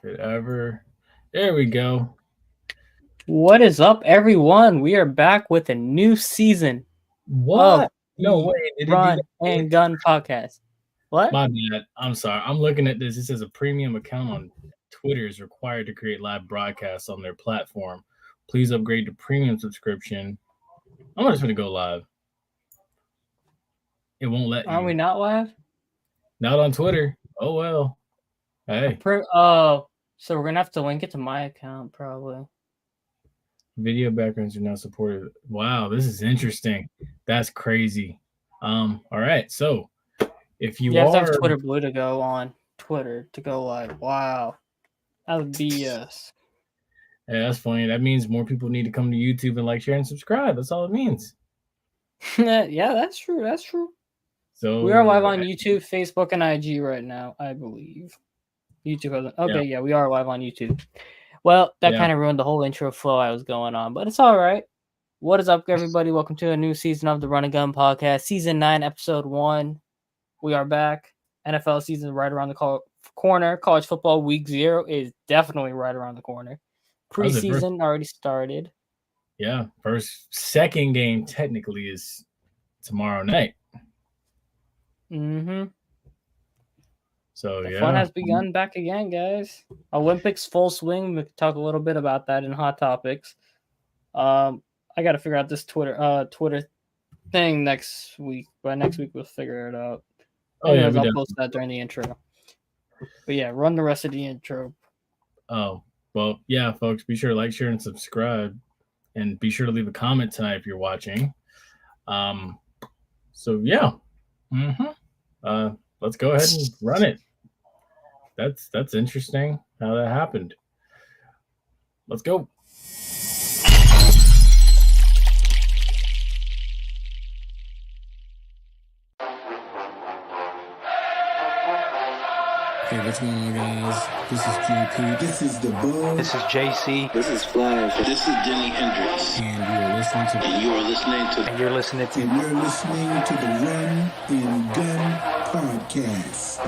Could ever. There we go. What is up, everyone? We are back with a new season of What? No the way. Did it do Run that and again? Gun podcast. What? My bad. I'm sorry. I'm looking at this. It says a premium account on Twitter is required to create live broadcasts on their platform. Please upgrade to premium subscription. I'm just going to go live. It won't let Are we you. not live? Not on Twitter. Oh, well. Hey. So we're gonna have to link it to my account, probably. Video backgrounds are not supported. Wow, this is interesting. That's crazy. All right. So if You you have to have are Twitter Blue to go on Twitter to go live. Wow, that would BS. Yeah, that's funny. That means more people need to come to YouTube and like, share, and subscribe. That's all it means. Yeah, that's true. That's true. We are So live on YouTube, Facebook, and IG right now, I believe. YouTube hasn't. yeah, Okay, yeah, we are live on YouTube. Well, that yeah. kind of ruined the whole intro flow I was going on, but it's all right. What is up, everybody? Welcome to a new season of the Run and Gun podcast, season 9, episode 1. We are back. NFL season right around the corner. College football week 0 is definitely right around the corner. How's it first? Preseason already started. Yeah, second game technically is tomorrow night. Mm-hmm. So The yeah, fun has begun back again, guys. Olympics full swing. We could talk a little bit about that in Hot Topics. I got to figure out this Twitter thing next week. By next week, we'll figure it out. Oh yeah, Anyways, I'll post that during the intro. But yeah, run the rest of the intro. Oh well, yeah, folks. Be sure to like, share, and subscribe, and be sure to leave a comment tonight if you're watching. So yeah, let's go ahead and run it. That's interesting how that happened. Let's go. Hey, what's going on, guys? This is JP. This is the Bug. This is JC. This is Flash. This is Jimi Hendrix. And you're listening to You're listening to And you're listening to the Run and Gun podcast.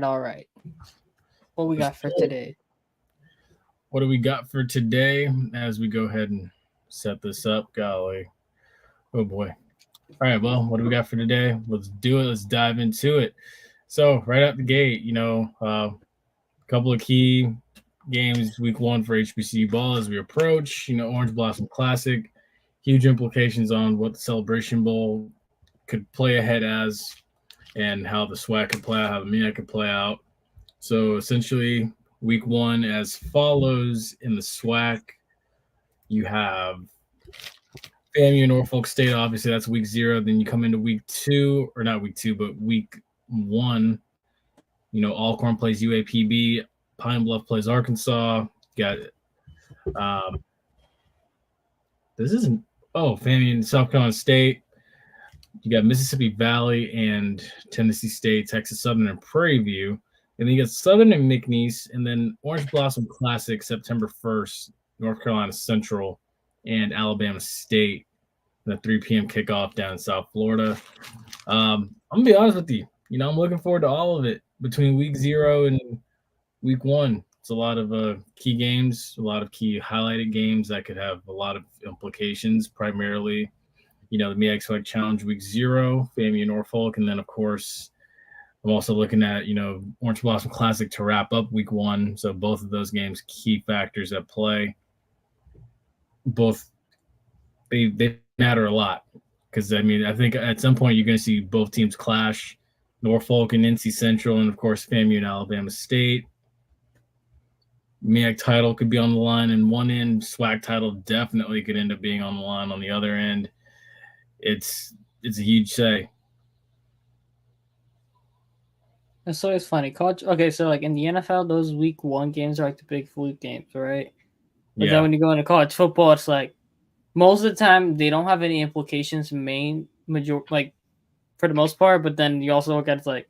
All right. What we got for today? What do we got for today as we go ahead and set this up? Golly. Oh boy. All right, well, what do we got for today? Let's do it. Let's dive into it. So right out the gate, a couple of key games week 1 for HBCU ball as we approach, Orange Blossom Classic, huge implications on what the Celebration Bowl could play ahead as and how the SWAC could play out, how the MEAC could play out. So essentially week 1 as follows in the SWAC. You have FAMU, Norfolk State, obviously that's week 0. Then you come into week 2, or not week 2, but week 1. Alcorn plays UAPB, Pine Bluff plays Arkansas. Got FAMU and South Carolina State. You got Mississippi Valley and Tennessee State, Texas Southern and Prairie View. And then you got Southern and McNeese, and then Orange Blossom Classic September 1st, North Carolina Central and Alabama State. The 3 p.m. kickoff down in South Florida. I'm going to be honest with you. I'm looking forward to all of it between week 0 and week 1. It's a lot of key games, a lot of key highlighted games that could have a lot of implications, primarily, the MEAC Select Challenge week 0, FAMU Norfolk, and then, of course, I'm also looking at, Orange Blossom Classic to wrap up week 1. So both of those games, key factors at play. Both, they matter a lot because, I think at some point you're going to see both teams clash, Norfolk and NC Central, and, of course, FAMU and Alabama State. MEAC title could be on the line in one end. SWAC title definitely could end up being on the line on the other end. it's a huge say. It's always funny. College. Okay, so like in the NFL, those week 1 games are like the big fluke games, right? But then when you go into college football, it's like most of the time they don't have any implications. Like for the most part, but then you also look at it's like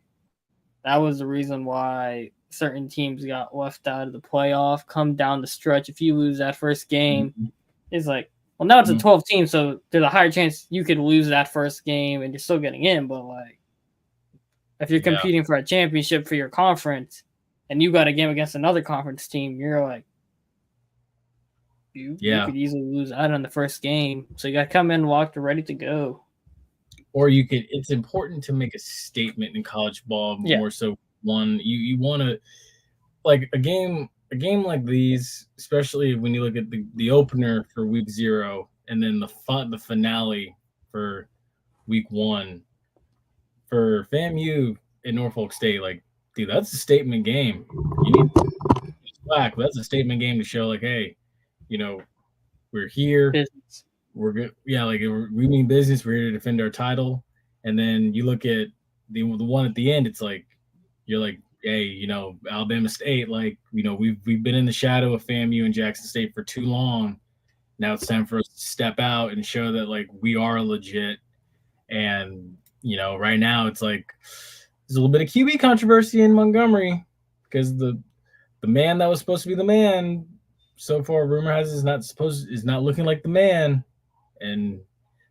that was the reason why certain teams got left out of the playoff. Come down the stretch, if you lose that first game, it's like, well, now it's a 12 team, so there's a higher chance you could lose that first game and you're still getting in. But like, if you're competing for a championship for your conference and you got a game against another conference team, you're like, you could easily lose out on the first game. So you got to come in locked and ready to go. Or you could. It's important to make a statement in college ball more so. One, you want to like a game like these, especially when you look at the opener for week 0 and then the finale for week 1 for FAMU in Norfolk State. Like, dude, that's a statement game. You need slack. That's a statement game to show, like, hey, we're here. Business. We're good. Yeah, like we mean business. We're here to defend our title. And then you look at the one at the end. It's like you're like, hey, Alabama State. Like, we've been in the shadow of FAMU and Jackson State for too long. Now it's time for us to step out and show that like we are legit. And right now it's like there's a little bit of QB controversy in Montgomery because the man that was supposed to be the man so far, rumor has is not looking like the man, and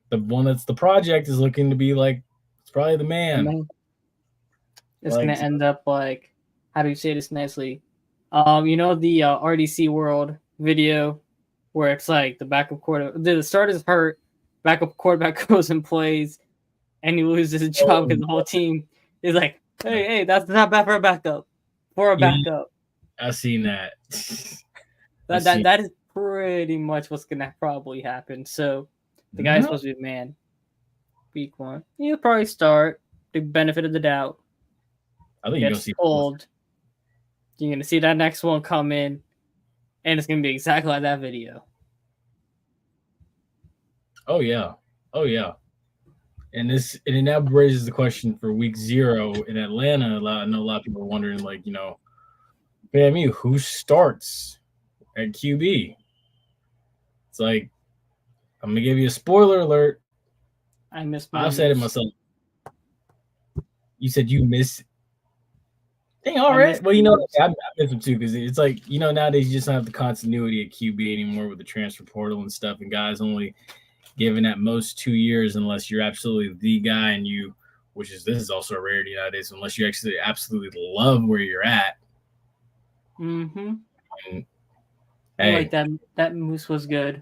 the one that's the project is looking to be like it's probably the man. It's gonna end up like, how do you say this nicely? The RDC World video where it's like the backup quarterback, the starter's hurt, backup quarterback goes and plays, and he loses his job because the whole team is like, hey, that's not bad for a backup. I've seen that. That is pretty much what's gonna probably happen. So the guy's supposed to be the man. Week 1, he'll probably start. The benefit of the doubt. I think you're gonna see old. You're gonna see that next one come in, and it's gonna be exactly like that video. Oh yeah. And it now raises the question for week 0 in Atlanta. I know a lot of people are wondering, like, FAMU, who starts at QB? It's like, I'm gonna give you a spoiler alert. I've said it myself. You said you miss. Dang, all right. Well, I miss them too because it's like nowadays you just don't have the continuity at QB anymore with the transfer portal and stuff, and guys only given at most 2 years unless you're absolutely the guy and this is also a rarity nowadays, unless you actually absolutely love where you're at. Mm-hmm. And, I like that moose was good.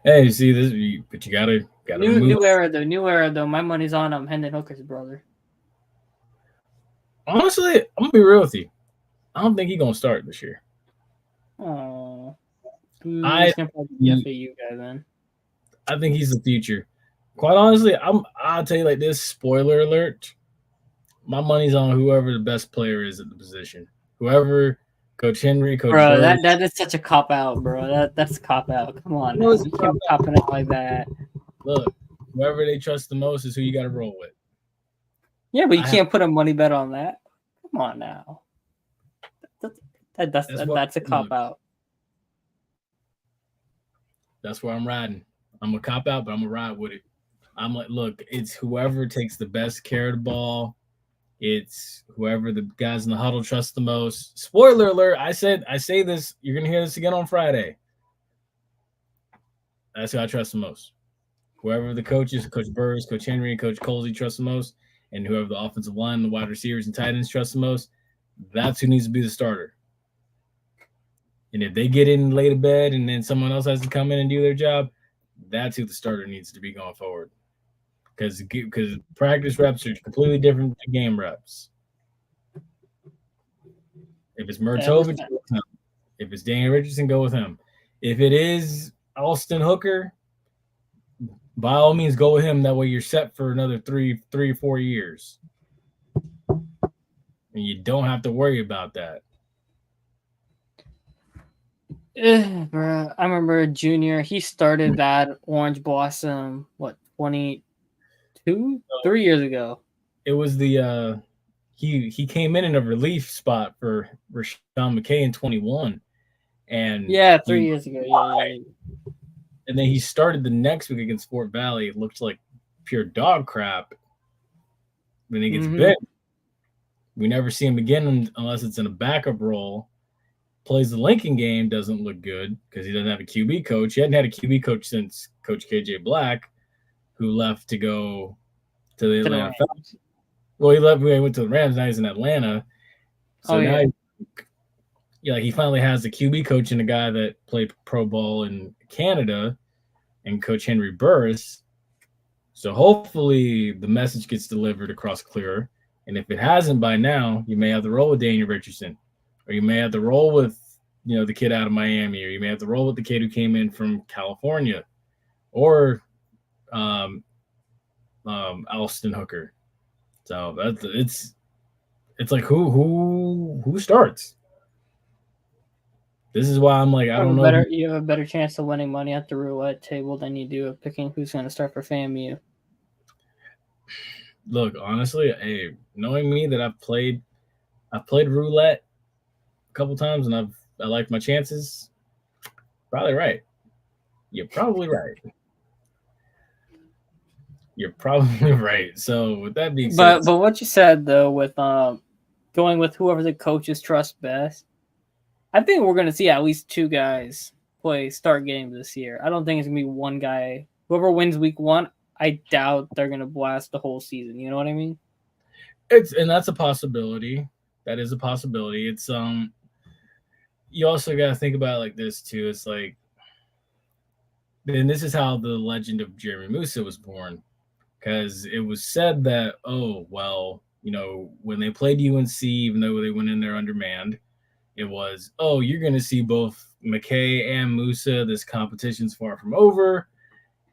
Hey, see this, but you gotta new era though. My money's on Hendon Hooker's brother. Honestly, I'm gonna be real with you. I don't think he's gonna start this year. Oh, he's gonna probably be a FAU guy then. I think he's the future. Quite honestly, I'll tell you like this. Spoiler alert: my money's on whoever the best player is at the position. Whoever Coach Henry, Coach bro, Bird. that is such a cop out, bro. That's a cop out. Come on, you can't be copping out like that. Look, whoever they trust the most is who you got to roll with. Yeah, but you can't put a money bet on that. Come on now. That's a cop out. That's where I'm riding. I'm a cop out, but I'm gonna ride with it. I'm like, look, it's whoever takes the best care of the ball. It's whoever the guys in the huddle trust the most. Spoiler alert! I say this. You're gonna hear this again on Friday. That's who I trust the most. Whoever the coaches, Coach Burrs, Coach Henry, and Coach Colsey trust the most, and whoever the offensive line, the wide receivers, and tight ends trust the most, that's who needs to be the starter. And if they get in late to bed and then someone else has to come in and do their job, that's who the starter needs to be going forward. Because practice reps are completely different than game reps. If it's Mertovich, go with him. If it's Daniel Richardson, go with him. If it is Austin Hooker, by all means, go with him. That way you're set for another 3 or 4 years. And you don't have to worry about that. Bro, I remember junior. He started that Orange Blossom. What 22, 3 years ago. It was the he came in a relief spot for Rashawn McKay in 21, and Yeah, 3 years ago. Yeah. and then he started the next week against Fort Valley. It looked like pure dog crap. Then he gets bit. We never see him again unless it's in a backup role. Plays the Lincoln game, doesn't look good because he doesn't have a QB coach. He hadn't had a QB coach since Coach KJ Black, who left to go to the Atlanta Falcons. Well, he left. We went to the Rams. Now he's in Atlanta. So now, he finally has the QB coach and a guy that played pro ball in Canada, and Coach Henry Burris. So hopefully the message gets delivered across clearer. And if it hasn't by now, you may have to roll with Daniel Richardson, or you may have to roll with the kid out of Miami, or you may have to roll with the kid who came in from California, or Alston Hooker. So it's like who starts. This is why I'm like, I don't know. You have a better chance of winning money at the roulette table than you do of picking who's going to start for FAMU. Look, honestly, knowing me that I've played roulette a couple times and I like my chances. Probably right. You're probably right. You're probably right. So with that being said, but what you said though, with going with whoever the coaches trust best, I think we're gonna see at least two guys start games this year. I don't think it's gonna be one guy. Whoever wins week 1, I doubt they're gonna blast the whole season. You know what I mean? And that's a possibility. That is a possibility. It's you also got to think about it like this too. It's like, and this is how the legend of Jeremy Musa was born, because it was said that, when they played UNC, even though they went in there undermanned, it was, you're going to see both McKay and Musa. This competition's far from over.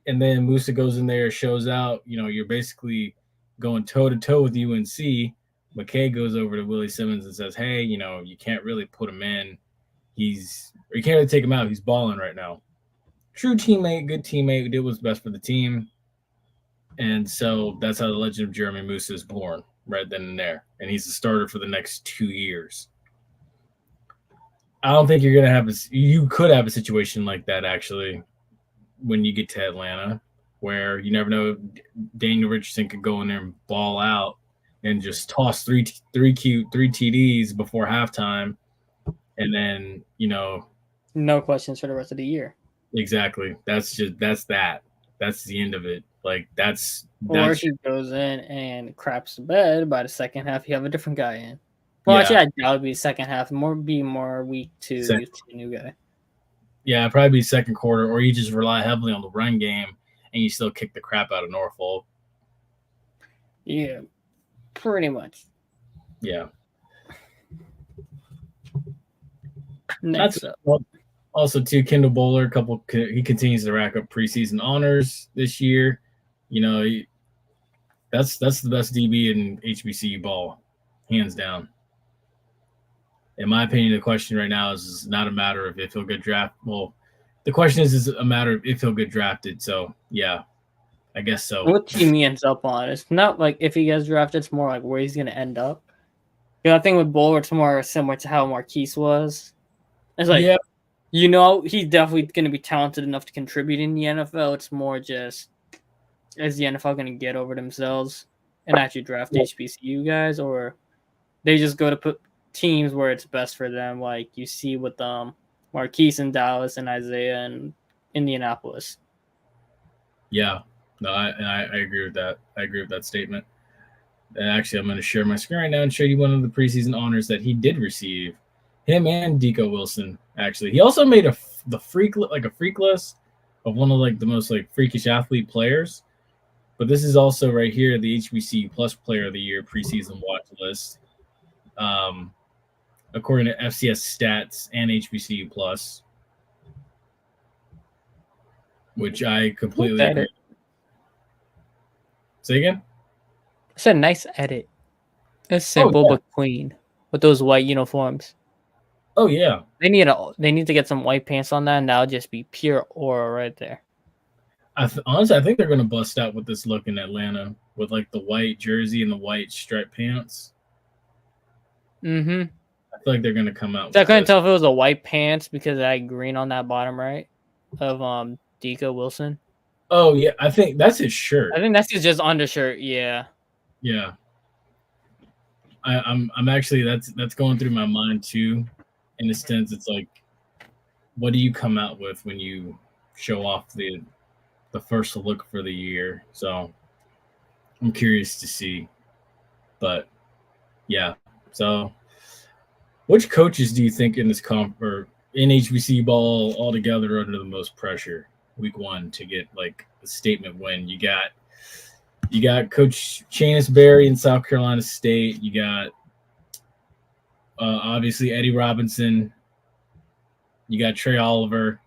And then Musa goes in there, shows out. You're basically going toe-to-toe with UNC. McKay goes over to Willie Simmons and says, hey, you can't really put him in. You can't really take him out. He's balling right now. True teammate, good teammate, did what's best for the team. And so that's how the legend of Jeremy Musa is born, right then and there. And he's the starter for the next 2 years. I don't think you're going to have you could have a situation like that, actually, when you get to Atlanta, where you never know, Daniel Richardson could go in there and ball out and just toss three TDs before halftime. And then, no questions for the rest of the year. Exactly. That's that. That's the end of it. Like or he goes in and craps the bed. By the second half, you have a different guy in. Well, actually, I doubt it would be second half. More week 2. You see a new guy. Yeah, probably be second quarter, or you just rely heavily on the run game and you still kick the crap out of Norfolk. Yeah, pretty much. Yeah. Next up. Also, too, Kendall Bowler, he continues to rack up preseason honors this year. That's the best DB in HBCU ball, hands down. In my opinion, the question right now is not a matter of if he'll get drafted. Well, the question is a matter of if he'll get drafted. So, yeah, I guess so. What team he ends up on? It's not like if he gets drafted, it's more like where he's going to end up. I think with Bowler, it's more similar to how Marquise was. It's like, he's definitely going to be talented enough to contribute in the NFL. It's more just, is the NFL going to get over themselves and actually draft HBCU guys, or they just go to put teams where it's best for them, like you see with Marquise in Dallas and Isaiah in Indianapolis. Yeah, no, I agree with that. I agree with that statement. And actually, I'm going to share my screen right now and show you one of the preseason honors that he did receive. Him and Deco Wilson, actually. He also made a freak list of one of the most freakish athlete players. But this is also right here, the HBCU Plus Player of the Year preseason watch list. According to FCS Stats and HBCU Plus, which I completely agree. Say again? It's a nice edit. It's simple but clean with those white uniforms. Oh yeah. They need to get some white pants on that, and that'll just be pure aura right there. Honestly, I think they're gonna bust out with this look in Atlanta with like the white jersey and the white striped pants. Mm-hmm. I feel like they're gonna come out. So I with couldn't this. tell if it was a white pants because I had green on that bottom right of Deco Wilson. Oh yeah, I think that's his shirt. I think that's just undershirt. Yeah. Yeah. I'm actually that's going through my mind too. In a sense, it's like, what do you come out with when you show off the first look for the year? So I'm curious to see. But yeah. So which coaches do you think in this comp or in HBC ball altogether are under the most pressure week one to get like a statement win? You got Coach Chanis Berry in South Carolina State. You got obviously Eddie Robinson. You got Trey Oliver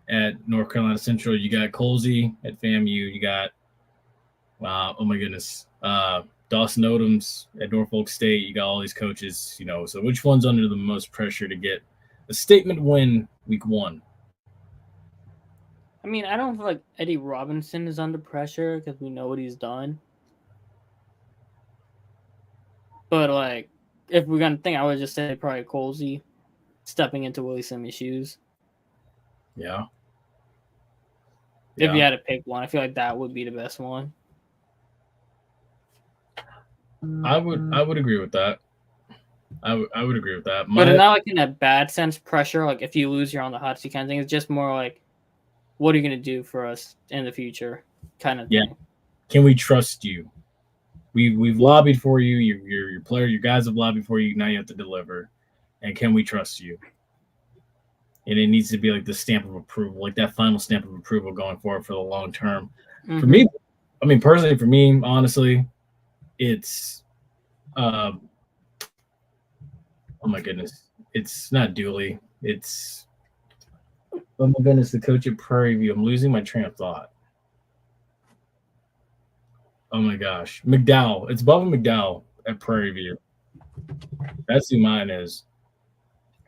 at North Carolina Central. You got Colsey at FAMU. You got oh my goodness, Dawson Odoms at Norfolk State. You got all these coaches, So which one's under the most pressure to get a statement win week one? I mean, I don't feel like Eddie Robinson is under pressure because we know what he's done. But like, if we're gonna think, I would just say probably Colsey stepping into Willie Simmons' shoes. Yeah. If you had to pick one, I feel like that would be the best one. I would agree with that. I would agree with that. But not like in a bad sense pressure. Like if you lose, you're on the hot seat kind of thing. It's just more like, what are you gonna do for us in the future, kind of thing. Can we trust you? We've lobbied for you. Your player, your guys have lobbied for you. Now you have to deliver. And can we trust you? And it needs to be like the stamp of approval, like that final stamp of approval going forward for the long term. Mm-hmm. For me, I mean, personally, for me, honestly, it's oh my goodness, it's not Dooley. It's oh my goodness, the coach at Prairie View. I'm losing my train of thought. Oh my gosh, McDowell. It's Bubba McDowell at Prairie View. That's who mine is.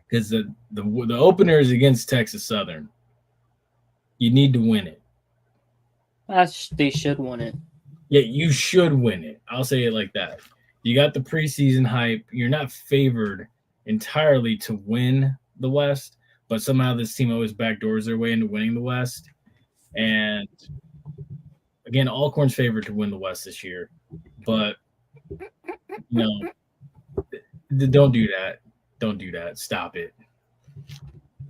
Because the opener is against Texas Southern. You need to win it. They should win it. Yeah, you should win it. I'll say it like that. You got the preseason hype. You're not favored entirely to win the West, but somehow this team always backdoors their way into winning the West. And again, Alcorn's favored to win the West this year. But, don't do that. Don't do that. Stop it.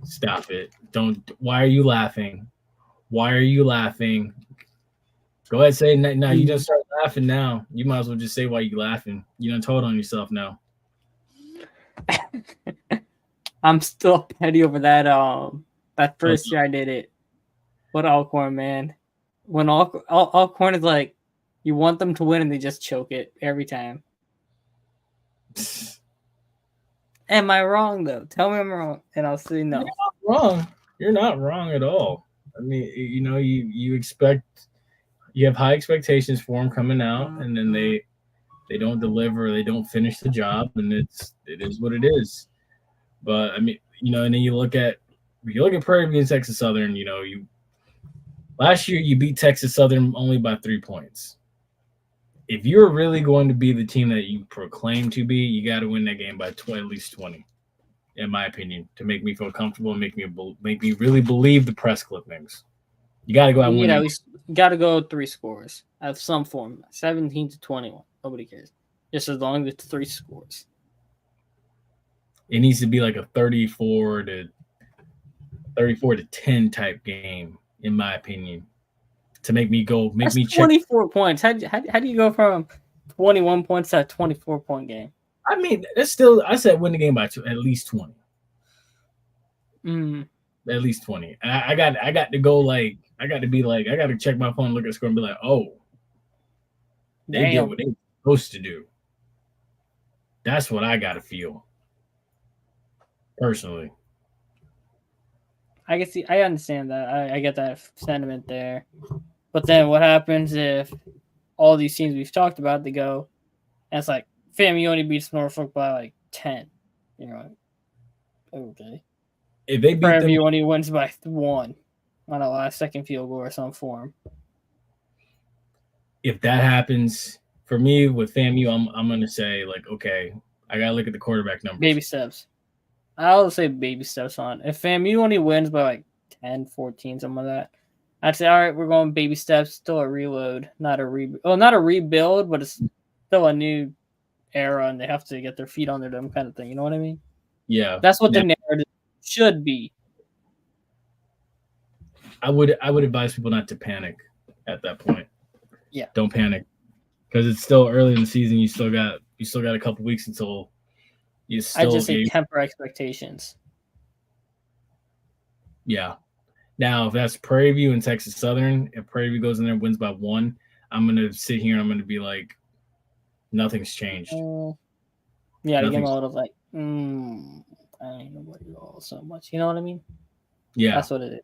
Stop it. Don't. Why are you laughing? Why are you laughing? Go ahead, say it now. You just start laughing now. You might as well just say why you laughing. You done told on yourself now. I'm still petty over that. That first year I did it. What Alcorn, man? When Alcorn is like, you want them to win and they just choke it every time. Am I wrong though? Tell me I'm wrong, and I'll say no. You're not wrong. You're not wrong at all. I mean, you expect, you have high expectations for them coming out, and then they don't deliver, they don't finish the job, and it is what it is. But I mean, and then you look at Prairie View and Texas Southern. Last year you beat Texas Southern only by 3 points. If you're really going to be the team that you proclaim to be, you got to win that game by at least 20, in my opinion, to make me feel comfortable and make me really believe the press clippings. You got to go out and win. At least got to go 3 scores of some form, 17-21. Nobody cares, just as long as it's 3 scores. It needs to be like a 34 to 10 type game, in my opinion. To make me check 24 points. How do you go from 21 points to a 24-point game? I mean, it's still. I said win the game by at least 20. At least 20. And I got to go like I got to check my phone, look at the score, and be like, oh, they did what they were supposed to do. That's what I got to feel personally. I can see. I understand that. I get that sentiment there. But then what happens if all these teams we've talked about, they go, and it's like, FAMU only beats Norfolk by like 10. Like, Okay. If they beat them, FAMU only wins by 1 on a last-second field goal or some form. if that happens for me with FAMU, I'm gonna say like, okay, I gotta look at the quarterback numbers. Baby steps. I'll say baby steps on. If FAMU only wins by like 10, 14, something like that, I'd say, all right, we're going baby steps, still a reload, not a not a rebuild, but it's still a new era, and they have to get their feet under them, kind of thing. You know what I mean? Yeah, That's what the narrative should be. I would advise people not to panic at that point. Yeah, don't panic because it's still early in the season. You still got a couple weeks until you still. I just say temper expectations. Yeah. Now, if that's Prairie View and Texas Southern, if Prairie View goes in there and wins by 1, I'm gonna sit here and I'm gonna be like, nothing's changed. Yeah, to give them a little like, I ain't nobody all so much. You know what I mean? Yeah, that's what it is.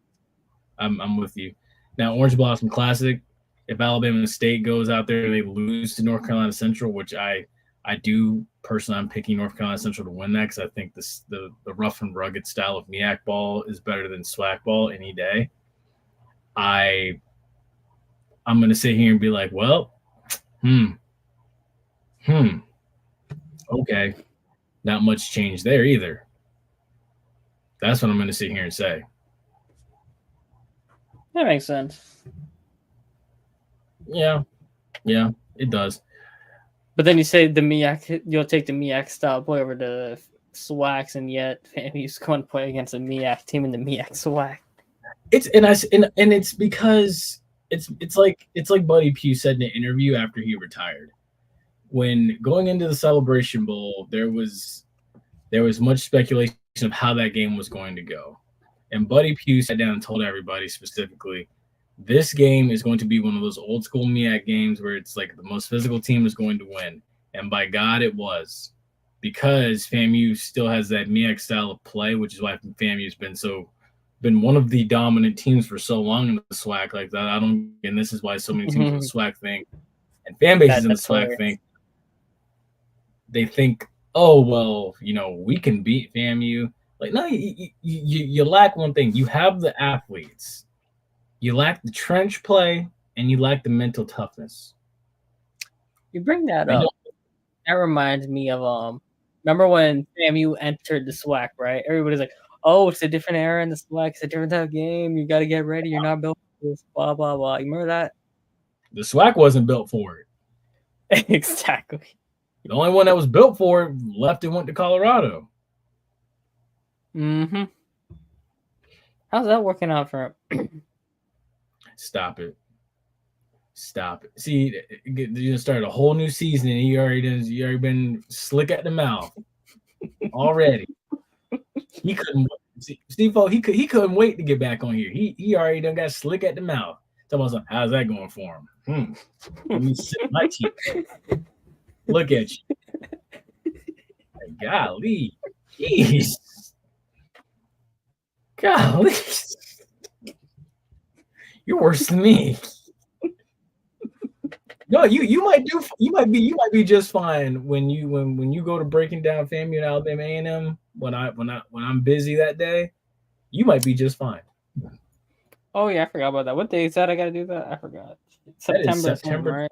I'm with you. Now, Orange Blossom Classic. If Alabama State goes out there and they lose to North Carolina Central, which I do personally, I'm picking North Carolina Central to win that because I think the rough and rugged style of MEAC ball is better than SWAC ball any day. I'm gonna sit here and be like, well, okay, not much change there either. That's what I'm gonna sit here and say. That makes sense. Yeah, it does. But then you say the MEAC, you'll take the MEAC style play over the SWACs, and yet he's going to play against a MEAC team in the MEAC SWAC. It's because it's like Buddy Pugh said in an interview after he retired. When going into the Celebration Bowl, there was much speculation of how that game was going to go. And Buddy Pugh sat down and told everybody specifically, this game is going to be one of those old school MEAC games where it's like the most physical team is going to win. And by God, it was. Because FAMU still has that MEAC style of play, which is why FAMU's been one of the dominant teams for so long in the SWAC like that. And this is why so many teams in the SWAC think, and fan bases in the SWAC think, they think, oh, well, we can beat FAMU. Like, no, you lack one thing. You have the athletes. You lack the trench play, and you lack the mental toughness. You bring that up. That reminds me of remember when FAMU entered the SWAC, right? Everybody's like, oh, it's a different era in the SWAC. It's a different type of game. You got to get ready. You're not built for this, blah, blah, blah. You remember that? The SWAC wasn't built for it. Exactly. The only one that was built for it left and went to Colorado. Mm-hmm. How's that working out for him? Stop it. See, you started a whole new season and you already been slick at the mouth already. He couldn't see Steve-O, he couldn't wait to get back on here. He already done got slick at the mouth. Tell me something. How's that going for him? Let me sip my tea. Look at you. Golly. Jeez. Golly. You're worse than me. No, you might be just fine when you go to breaking down FAMU and Alabama A&M when I'm busy that day. You might be just fine. Oh yeah, I forgot about that. What day is that? I gotta do that. I forgot. September, right?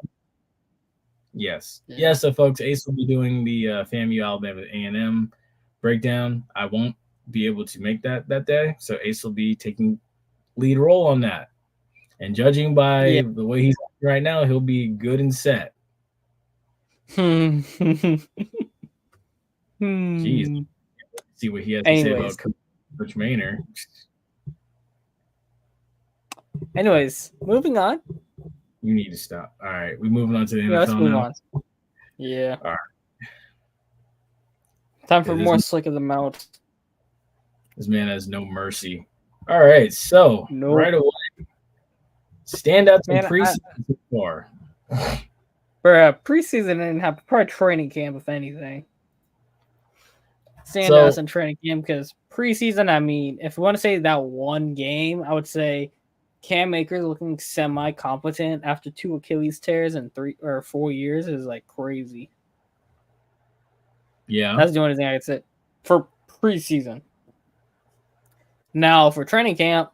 Yes. Yeah. So folks, Ace will be doing the FAMU Alabama A&M breakdown. I won't be able to make that day, so Ace will be taking lead role on that. And judging by the way he's right now, he'll be good and set. Jeez. See what he has to say about Coach Maynard. Anyways, moving on. You need to stop. All right, we're moving on to the NFL let's move now. on. Yeah. All right. Time for more slick of the mouth. This man has no mercy. All right, so right away. Standouts in preseason so far. Preseason didn't have probably training camp, if anything. Standouts in training camp because preseason, I mean, if we want to say that one game, I would say Cam Akers looking semi-competent after 2 Achilles tears in 3 or 4 years is like crazy. Yeah. That's the only thing I could say for preseason. Now for training camp,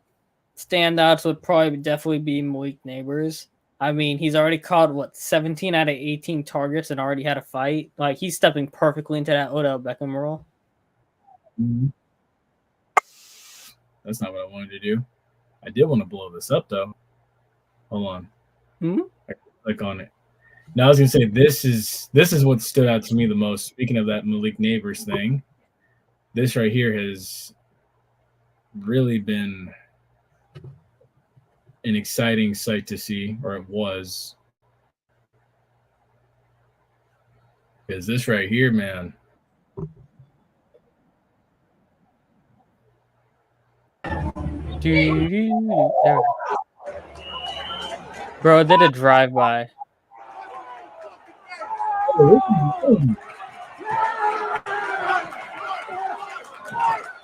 standouts would probably definitely be Malik Neighbors. I mean, he's already caught 17 out of 18 targets and already had a fight. Like he's stepping perfectly into that Odell Beckham role. Mhm. That's not what I wanted to do. I did want to blow this up though. Hold on. I click on it. Now I was gonna say this is what stood out to me the most. Speaking of that Malik Neighbors thing, this right here has really been an exciting sight to see, or it was. Because this right here, man. Bro, did a drive-by.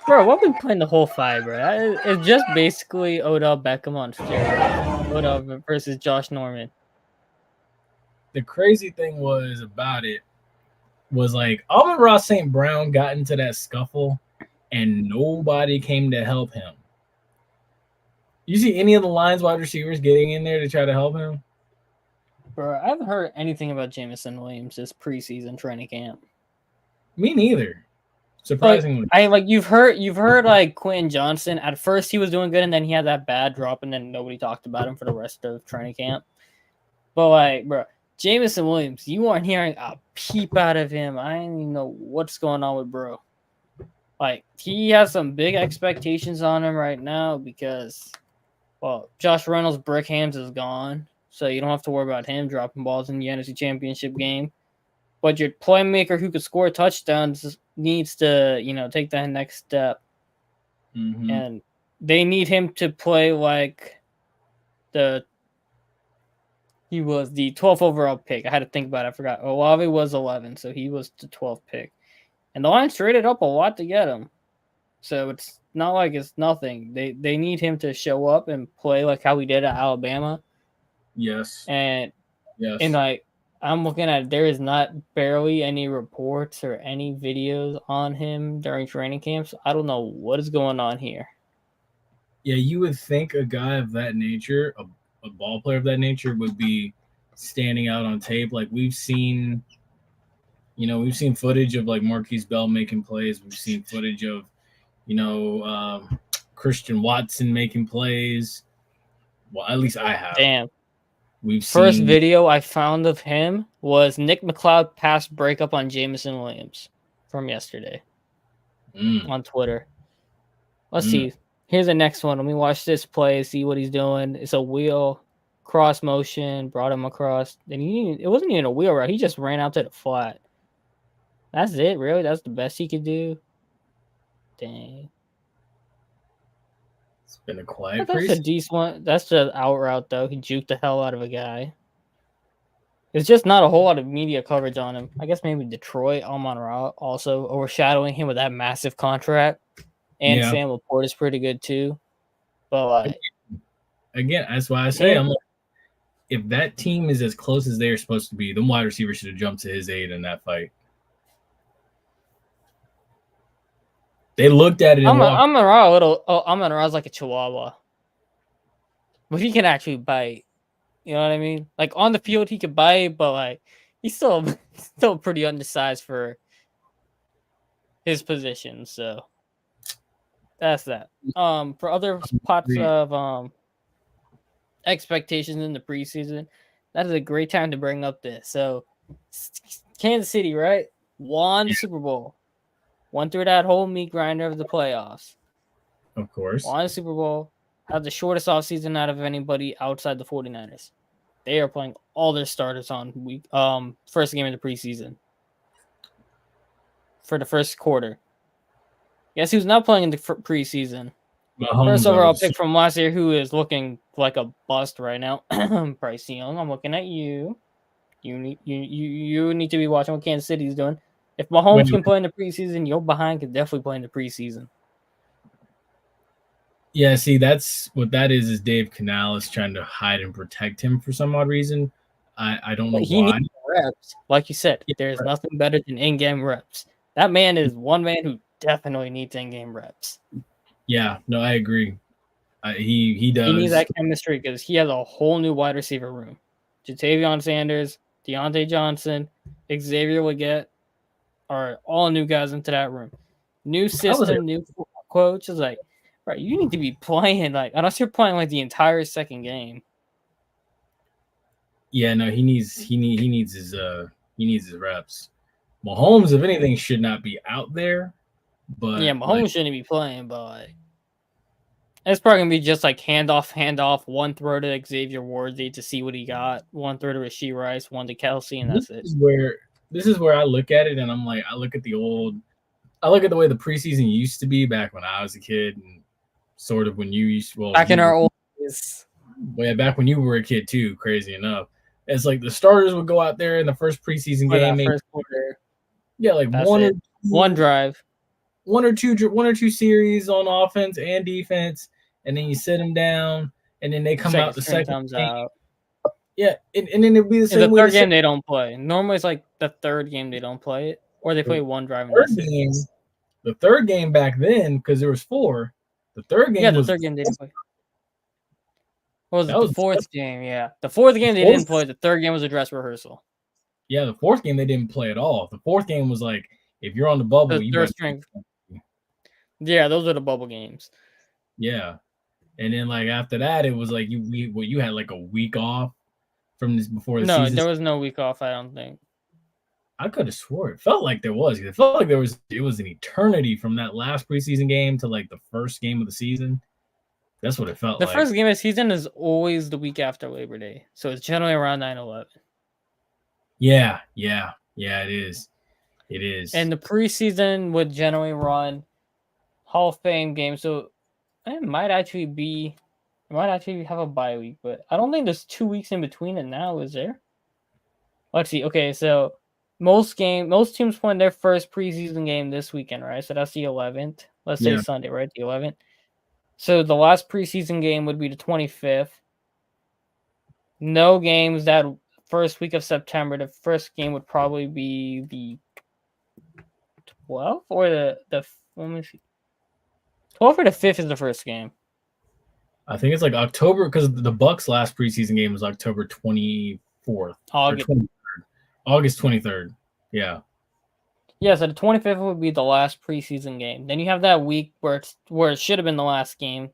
Bro, what we playing the whole fight, bro? It's just basically Odell Beckham on steroids. Odell versus Josh Norman. The crazy thing was about it was like Amon-Ra St. Brown got into that scuffle and nobody came to help him. You see any of the Lions wide receivers getting in there to try to help him? Bro, I haven't heard anything about Jameson Williams this preseason training camp. Me neither. Surprisingly. You've heard like Quentin Johnson. At first he was doing good and then he had that bad drop and then nobody talked about him for the rest of training camp. But like, bro, Jameson Williams, you aren't hearing a peep out of him. I don't even know what's going on with bro. Like, he has some big expectations on him right now because, well, Josh Reynolds' brick hands is gone, so you don't have to worry about him dropping balls in the NFC Championship game. But your playmaker who could score touchdowns needs to, take that next step. Mm-hmm. And they need him to play like he was the 12th overall pick. I had to think about it. I forgot. Olave was 11, so he was the 12th pick. And the Lions traded up a lot to get him. So it's not like it's nothing. They need him to show up and play like how he did at Alabama. Yes. And like I'm looking at it, there is not barely any reports or any videos on him during training camps. I don't know what is going on here. Yeah, you would think a guy of that nature, a ball player of that nature, would be standing out on tape. Like we've seen footage of like Marquise Bell making plays. We've seen footage of, Christian Watson making plays. Well, at least I have. Damn. First video I found of him was Nick McLeod pass breakup on Jameson Williams from yesterday on Twitter. Let's see. Here's the next one. Let me watch this play, see what he's doing. It's a wheel, cross motion, brought him across. And it wasn't even a wheel route. He just ran out to the flat. That's it, really? That's the best he could do? Dang. It's been a quiet That's a decent one. That's the out route, though. He juked the hell out of a guy. There's just not a whole lot of media coverage on him. I guess maybe Detroit, Amon-Ra also overshadowing him with that massive contract. And Sam Laporte is pretty good, too. But, like... Again, that's why I say, I'm like, if that team is as close as they're supposed to be, then wide receivers should have jumped to his aid in that fight. They looked at it and Amon-Ra's like a chihuahua. But he can actually bite. You know what I mean? Like, on the field, he can bite, but, like, he's still pretty undersized for his position, so... That's that. For other pots of expectations in the preseason, that is a great time to bring up this. So, Kansas City, right? Won the Super Bowl. Went through that whole meat grinder of the playoffs. Of course. Won the Super Bowl. Had the shortest offseason out of anybody outside the 49ers. They are playing all their starters on first game of the preseason. For the first quarter. Yes, he was not playing in the preseason. First overall pick from last year, who is looking like a bust right now. Bryce Young, I'm looking at you. You need to be watching what Kansas City is doing. If Mahomes can play in the preseason, your behind can definitely play in the preseason. Yeah, see, that's what that is Dave Canales trying to hide and protect him for some odd reason. I don't know why. He needs reps. Like you said, there's nothing better than in-game reps. That man is one man who definitely needs in-game reps. Yeah, no, I agree. He does. He needs that chemistry because he has a whole new wide receiver room. Jatavion Sanders, Deontay Johnson, Xavier Legette are all new guys into that room. New system, new coach. Is like, right, you need to be playing like unless you're playing like the entire second game. Yeah, no, he needs his reps. Mahomes, if anything, should not be out there. But yeah, Mahomes shouldn't be playing, but like, it's probably gonna be just like handoff, one throw to Xavier Worthy to see what he got, one throw to Rashee Rice, one to Kelsey, and that's it. This is where I look at it, and I'm like, I look at the way the preseason used to be back when I was a kid, and sort of when you used back in our old days. Yeah, back when you were a kid too. Crazy enough, it's like the starters would go out there in the first preseason game, first quarter. Yeah, like one drive, one or two series on offense and defense, and then you sit them down, and then they come out the second comes out. Yeah, and then it'll be the same. The third game they don't play. Normally, it's like the third game they don't play it, or they play one drive. The third game back then, because there was 4. The third game. Yeah, the third game they didn't play. What was it? The fourth game, yeah. The fourth game they didn't play. The third game was a dress rehearsal. Yeah, the fourth game they didn't play at all. The fourth game was like, if you're on the bubble, you strength. Yeah, those are the bubble games. Yeah, and then like after that, it was like you had like a week off from this before the season. No, there was no week off. I don't think. I could have swore it felt like there was. It felt like it was an eternity from that last preseason game to like the first game of the season. That's what it felt like. The first game of the season is always the week after Labor Day. So it's generally around 9/11. Yeah, it is. It is. And the preseason would generally run Hall of Fame games. So it might actually have a bye week, but I don't think there's 2 weeks in between it now, is there? Let's see. Okay, so most teams playing their first preseason game this weekend, right? So that's the 11th. Let's say Sunday, right? The 11th. So the last preseason game would be the 25th. No games that first week of September. The first game would probably be the 12th or the let me see. 12th or the 5th is the first game. I think it's like October because the Bucks' last preseason game was October 24th. August 23rd. Yeah. Yeah, so the 25th would be the last preseason game. Then you have that week where it should have been the last game,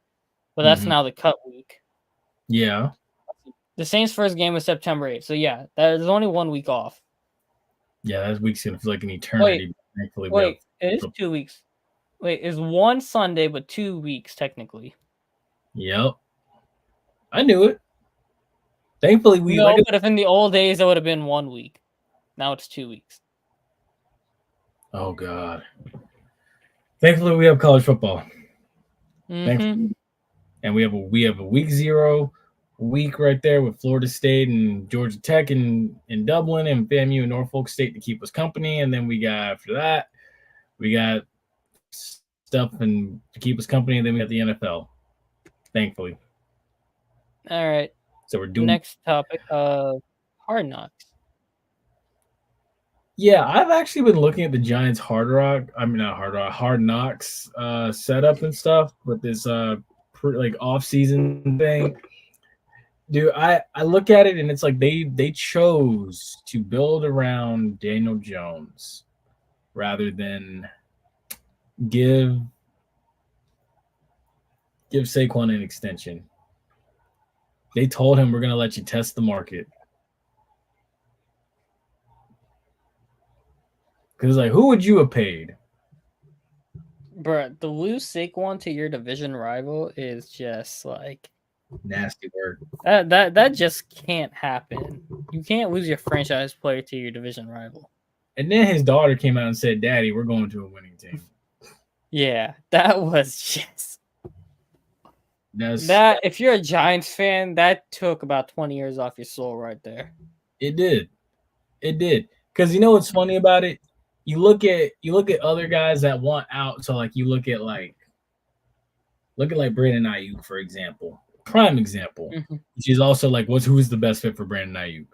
but that's now the cut week. Yeah. The Saints' first game was September 8th. So yeah, there's only 1 week off. Yeah, that week's gonna feel like an eternity. Wait, it is 2 weeks. Wait, it's one Sunday, but 2 weeks technically. Yep. I knew it. Thankfully, but if in the old days it would have been 1 week. Now it's 2 weeks. Oh God. Thankfully, we have college football. Mm-hmm. And we have a week 0 week right there with Florida State and Georgia Tech in Dublin and FAMU and Norfolk State to keep us company. And then we got after that, we got stuff and to keep us company, and then we got the NFL. Thankfully. All right. So we're doing next topic of Hard Knocks. Yeah, I've actually been looking at the Giants Hard Knocks setup and stuff with this like off-season thing. Dude, I look at it and it's like they chose to build around Daniel Jones rather than give Saquon an extension. They told him, we're going to let you test the market. Because, like, who would you have paid? Bruh, to lose Saquon to your division rival is just, like... nasty word. That just can't happen. You can't lose your franchise player to your division rival. And then his daughter came out and said, Daddy, we're going to a winning team. Yeah, that was just... if you're a Giants fan, that took about 20 years off your soul right there. It did. Because you know what's funny about it? You look at other guys that want out. So like you look at Brandon Aiyuk, for example. Prime example. Mm-hmm. Which is also like who's the best fit for Brandon Aiyuk.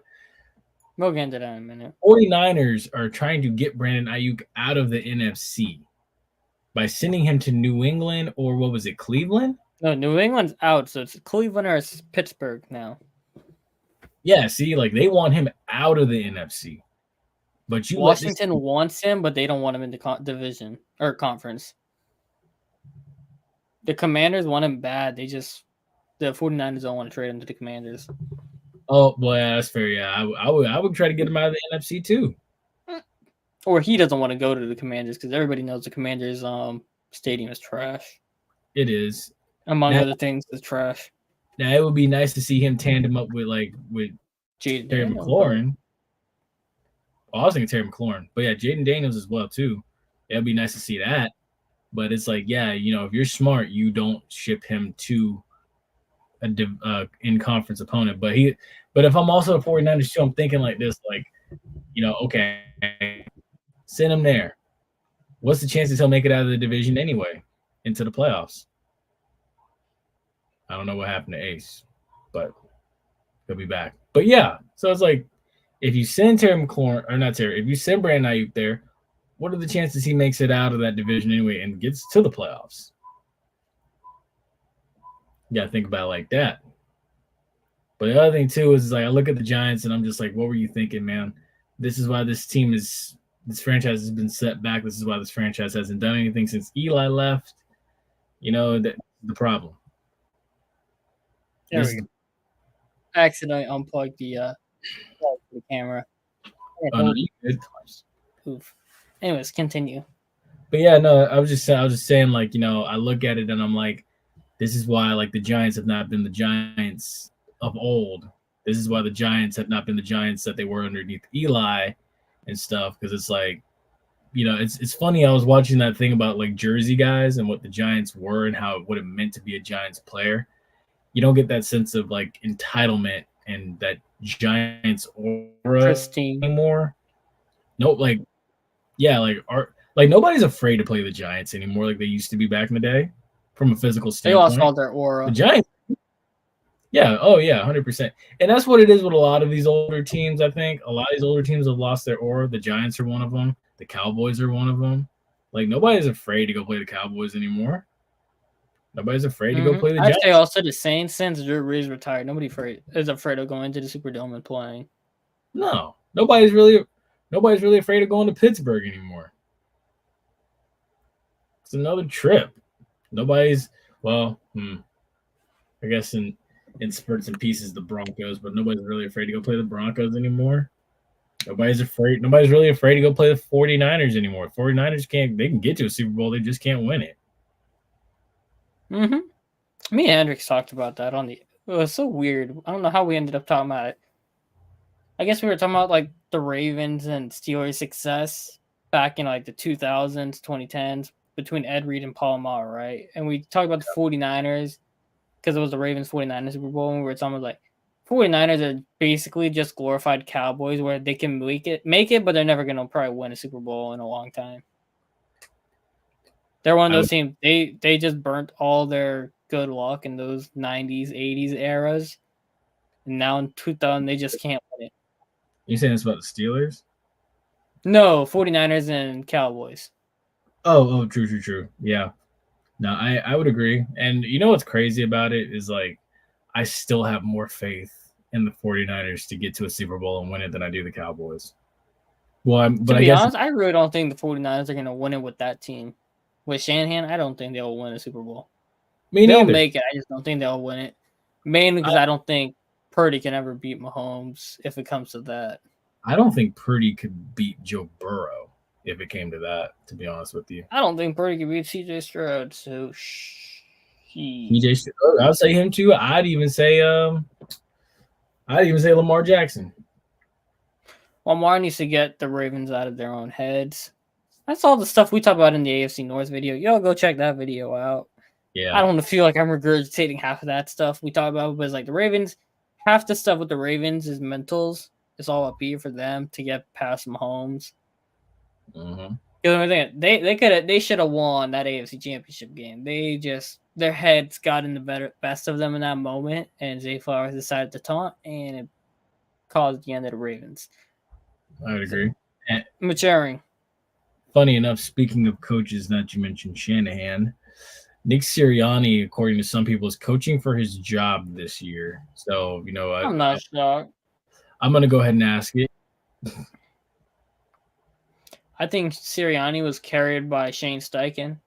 We'll get into that in a minute. 49ers are trying to get Brandon Aiyuk out of the NFC. by sending him to New England, or what was it, Cleveland? No, New England's out, so it's Cleveland or it's Pittsburgh now. Yeah, see, like they want him out of the NFC. But you Washington wants him, but they don't want him in the division or conference. The Commanders want him bad. The 49ers don't want to trade him to the Commanders. Oh, well, yeah, that's fair. Yeah, I would try to get him out of the NFC too. Or he doesn't want to go to the Commanders because everybody knows the Commanders' stadium is trash. It is. Among other things, it's trash. Now it would be nice to see him tandem up with Jaden Terry McLaurin. Oh, I was thinking Terry McLaurin, but yeah, Jaden Daniels as well too. It'd be nice to see that. But it's like, yeah, if you're smart, you don't ship him to a in-conference opponent. But if I'm also a 49ers too, I'm thinking like this, like, okay, send him there. What's the chances he'll make it out of the division anyway into the playoffs? I don't know what happened to Ace, but he'll be back. But yeah, so it's like, if you send Terry McLaurin, or not Terry, if you send Brandon Aiyuk there, what are the chances he makes it out of that division anyway and gets to the playoffs? You got to think about it like that. But the other thing, too, is like I look at the Giants and I'm just like, what were you thinking, man? This is why this franchise has been set back. This is why this franchise hasn't done anything since Eli left. The problem. There we go. I accidentally unplugged the camera. Oh, no, you good. Oof. Anyways, continue. But yeah, no, I was just saying, like, I look at it and I'm like, this is why, like, the Giants have not been the Giants of old. This is why the Giants have not been the Giants that they were underneath Eli and stuff. Because it's like, it's funny. I was watching that thing about like Jersey guys and what the Giants were and what it meant to be a Giants player. You don't get that sense of like entitlement and that Giants aura anymore. Nope, like, yeah, like nobody's afraid to play the Giants anymore like they used to be back in the day from a physical standpoint. They lost all their aura. The Giants. Yeah, 100%. And that's what it is with a lot of these older teams, I think. A lot of these older teams have lost their aura. The Giants are one of them. The Cowboys are one of them. Like, nobody's afraid to go play the Cowboys anymore. Nobody's afraid to go play the Giants. I'd say also the Saints, since Drew Brees retired, nobody is afraid of going to the Superdome and playing. No, nobody's really afraid of going to Pittsburgh anymore. It's another trip. Nobody's I guess in spurts and pieces the Broncos, but nobody's really afraid to go play the Broncos anymore. Nobody's really afraid to go play the 49ers anymore. 49ers they can get to a Super Bowl, they just can't win it. Mm-hmm. Me and Hendrix talked about that it was so weird. I don't know how we ended up talking about it. I guess we were talking about like the Ravens and Steelers' success back in like the 2000s, 2010s between Ed Reed and Paul Maher, right? And we talked about the 49ers because it was the Ravens 49ers Super Bowl, and we were talking about like 49ers are basically just glorified Cowboys where they can make it, but they're never going to probably win a Super Bowl in a long time. They're one of those teams. They just burnt all their good luck in those 90s, 80s eras. And now in 2000, they just can't win it. You saying this about the Steelers? No, 49ers and Cowboys. Oh, true. Yeah. No, I would agree. And you know what's crazy about it is like I still have more faith in the 49ers to get to a Super Bowl and win it than I do the Cowboys. Well, to be honest, I really don't think the 49ers are going to win it with that team. With Shanahan, I don't think they'll win a Super Bowl. They'll make it. I just don't think they'll win it. Mainly because I don't think Purdy can ever beat Mahomes if it comes to that. I don't think Purdy could beat Joe Burrow if it came to that, to be honest with you. I don't think Purdy could beat CJ Stroud. So, CJ Stroud, I'll say him too. I'd even say Lamar Jackson. Lamar needs to get the Ravens out of their own heads. That's all the stuff we talk about in the AFC North video. Y'all go check that video out. Yeah. I don't feel like I'm regurgitating half of that stuff we talk about, but it's like the Ravens, half the stuff with the Ravens is mentals. It's all up here for them to get past Mahomes. Mm-hmm. They should have won that AFC Championship game. Their heads got in the best of them in that moment, and Zay Flowers decided to taunt, and it caused the end of the Ravens. I would agree. Maturing. funny enough, speaking of coaches, not you mentioned Shanahan, Nick Sirianni, according to some people, is coaching for his job this year. So, I'm not shocked. I'm going to go ahead and ask it. I think Sirianni was carried by Shane Steichen.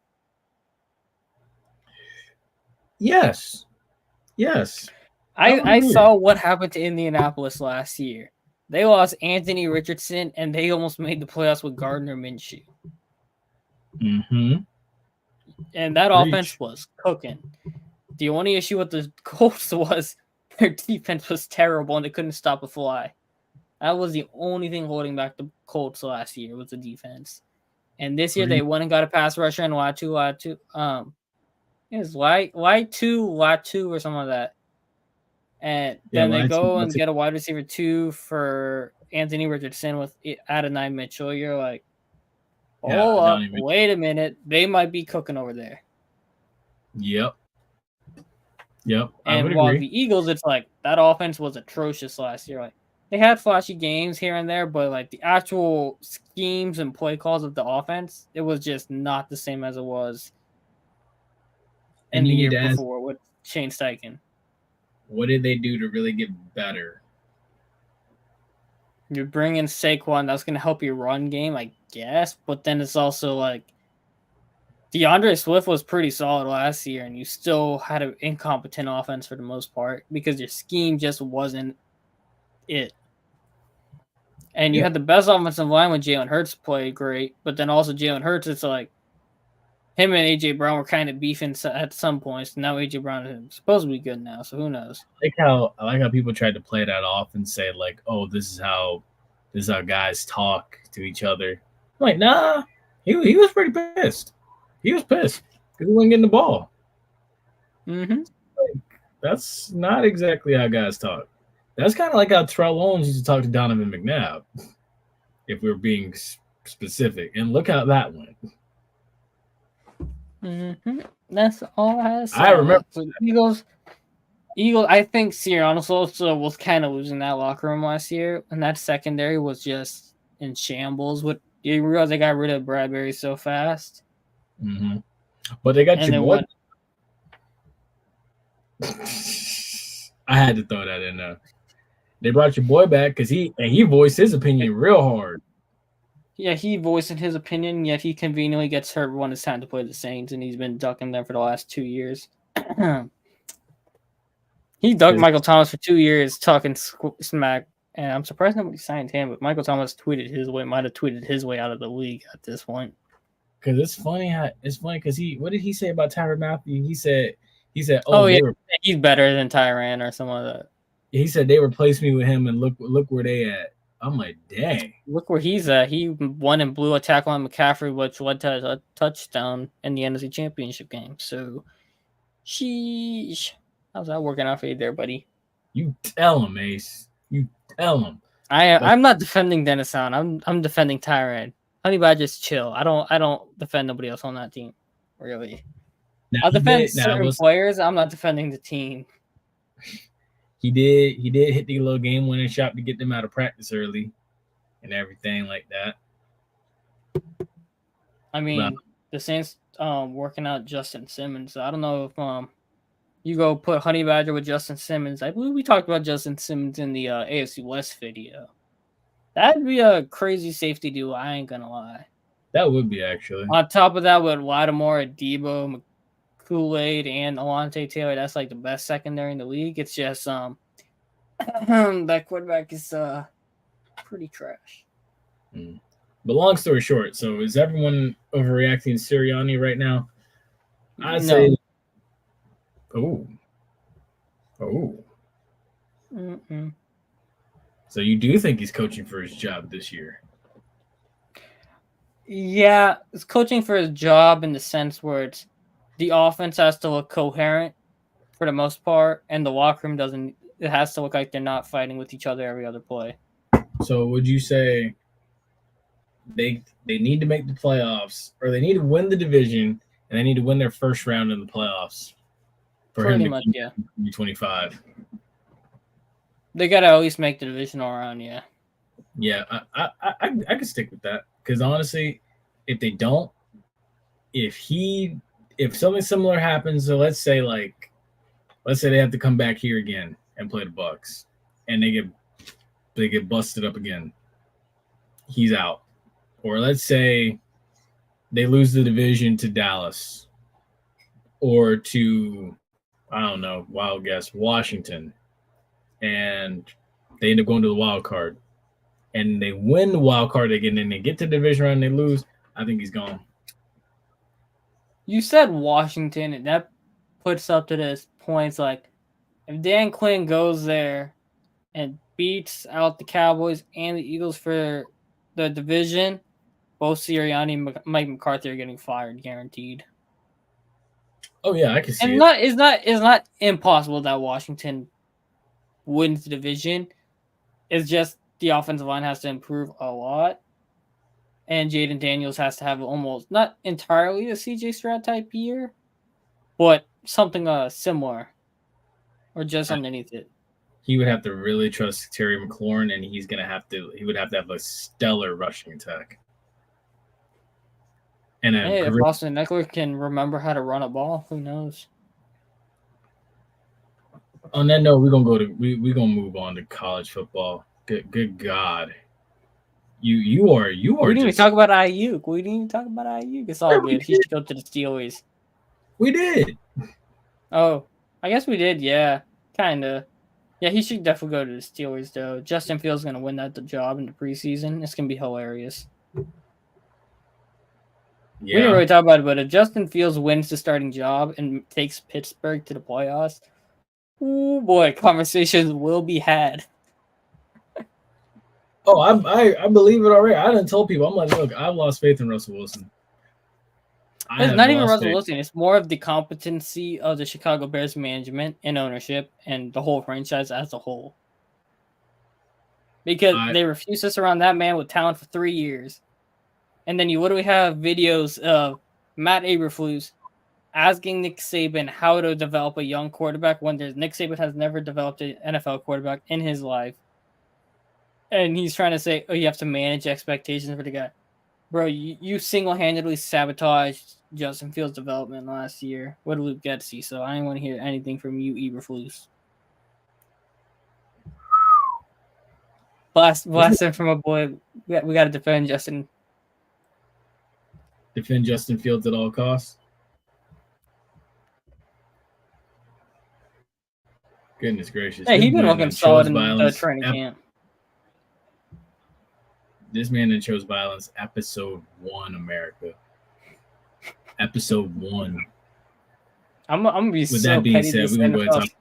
Yes. I saw what happened to Indianapolis last year. They lost Anthony Richardson, and they almost made the playoffs with Gardner Minshew. Mm-hmm. And that offense was cooking. The only issue with the Colts was their defense was terrible, and they couldn't stop a fly. That was the only thing holding back the Colts last year was the defense. And this year they went and got a pass rusher and Latu. It was Latu or something like that. And then they go and get a wide receiver 2 for Anthony Richardson with Adonai Mitchell. You're like, wait a minute. They might be cooking over there. Yep. And while the Eagles, it's like that offense was atrocious last year. Like they had flashy games here and there, but like the actual schemes and play calls of the offense, it was just not the same as it was in the year before with Shane Steichen. What did they do to really get better? You bring in Saquon, that's going to help your run game, I guess. But then it's also like DeAndre Swift was pretty solid last year, and you still had an incompetent offense for the most part because your scheme just wasn't it. And you had the best offensive line when Jalen Hurts played great, but then also Jalen Hurts, it's like him and A.J. Brown were kind of beefing at some points. Now A.J. Brown is supposed to be good now, so who knows? I like how people tried to play that off and say like, "Oh, this is how guys talk to each other." I'm like, nah, he was pretty pissed. He was pissed because he wasn't getting the ball. Mm-hmm. Like, that's not exactly how guys talk. That's kind of like how Terrell Owens used to talk to Donovan McNabb, if we're being specific. And look how that went. Mm-hmm. That's all I have to say. I remember. So Eagles. I think Sirianni also was kind of losing that locker room last year, and that secondary was just in shambles. You realize they got rid of Bradbury so fast. Mm-hmm. But they got your boy. I had to throw that in there. They brought your boy back because he voiced his opinion real hard. Yeah, he voiced his opinion, yet he conveniently gets hurt when it's time to play the Saints, and he's been ducking them for the last 2 years. He ducked Michael Thomas for 2 years, talking smack, and I'm surprised nobody signed him, but Michael Thomas might have tweeted his way out of the league at this point. Because it's funny because what did he say about Tyrann Mathieu? He said, he's better than Tyrann or something like that. He said they replaced me with him, and look where they at. I'm like, dang. Look where he's at. He won and blew a tackle on McCaffrey, which led to a touchdown in the NFC Championship game. So, sheesh. How's that working out for you there, buddy? You tell him, Ace. You tell him. I'm not defending Dennis Allen. I'm defending Tyrann. Honey Badger's chill. I don't defend nobody else on that team, really. I'll defend certain players. I'm not defending the team. He did hit the little game-winning shot to get them out of practice early and everything like that. I mean, the Saints working out Justin Simmons. I don't know if you go put Honey Badger with Justin Simmons. I believe we talked about Justin Simmons in the AFC West video. That'd be a crazy safety duo. I ain't gonna lie. That would be actually. On top of that, with Lattimore, Debo, Kool-Aid, and Alontae Taylor, that's like the best secondary in the league. It's just that quarterback is pretty trash. But long story short, so is everyone overreacting to Sirianni right now? I'd say. Oh. Mm-mm. So you do think he's coaching for his job this year? Yeah, it's coaching for his job in the sense where it's the offense has to look coherent for the most part, and the locker room doesn't. It has to look like they're not fighting with each other every other play. So would you say they need to make the playoffs, or they need to win the division, and they need to win their first round in the playoffs for Pretty him much, to yeah. be 25? They got to at least make the divisional round, yeah. Yeah, I could stick with that because honestly, if they don't, if something similar happens, so let's say they have to come back here again and play the Bucks, and they get busted up again, he's out. Or let's say they lose the division to Dallas or to, I don't know, wild guess, Washington, and they end up going to the wild card, and they win the wild card again, and they get to the division round and they lose, I think he's gone. You said Washington, and that puts up to this points like if Dan Quinn goes there and beats out the Cowboys and the Eagles for the division, both Sirianni and Mike McCarthy are getting fired, guaranteed. Oh yeah, I can see and it. It's not impossible that Washington wins the division. It's just the offensive line has to improve a lot. And Jaden Daniels has to have almost not entirely a CJ Stroud type year, but something similar, or just underneath it. He would have to really trust Terry McLaurin, and he would have to have a stellar rushing attack. And if Austin Eckler can remember how to run a ball, who knows? On that note, we're gonna move on to college football. Good God. You are. We didn't even talk about Aiyuk. It's all good. He should go to the Steelers. We did. Oh, I guess we did. Yeah, kind of. Yeah, he should definitely go to the Steelers, though. Justin Fields is going to win that job in the preseason. It's going to be hilarious. Yeah. We didn't really talk about it, but if Justin Fields wins the starting job and takes Pittsburgh to the playoffs, oh boy, conversations will be had. Oh, I believe it already. I done told people, I'm like, look, I've lost faith in Russell Wilson. It's not even Russell Wilson. It's more of the competency of the Chicago Bears management and ownership and the whole franchise as a whole. Because they refuse to surround that man with talent for 3 years. And then you literally have videos of Matt Eberflus asking Nick Saban how to develop a young quarterback when Nick Saban has never developed an NFL quarterback in his life. And he's trying to say, oh, you have to manage expectations for the guy. Bro, you single-handedly sabotaged Justin Fields' development last year. What did Luke Getsy? So I didn't want to hear anything from you, Eberflus. Blasting from a boy. We got to defend Justin. Defend Justin Fields at all costs? Goodness gracious. Hey, he's been looking solid in the training camp. This man that chose violence, episode 1, America. Episode 1. I'm gonna be With so that being petty. said, we're gonna go ahead and talk.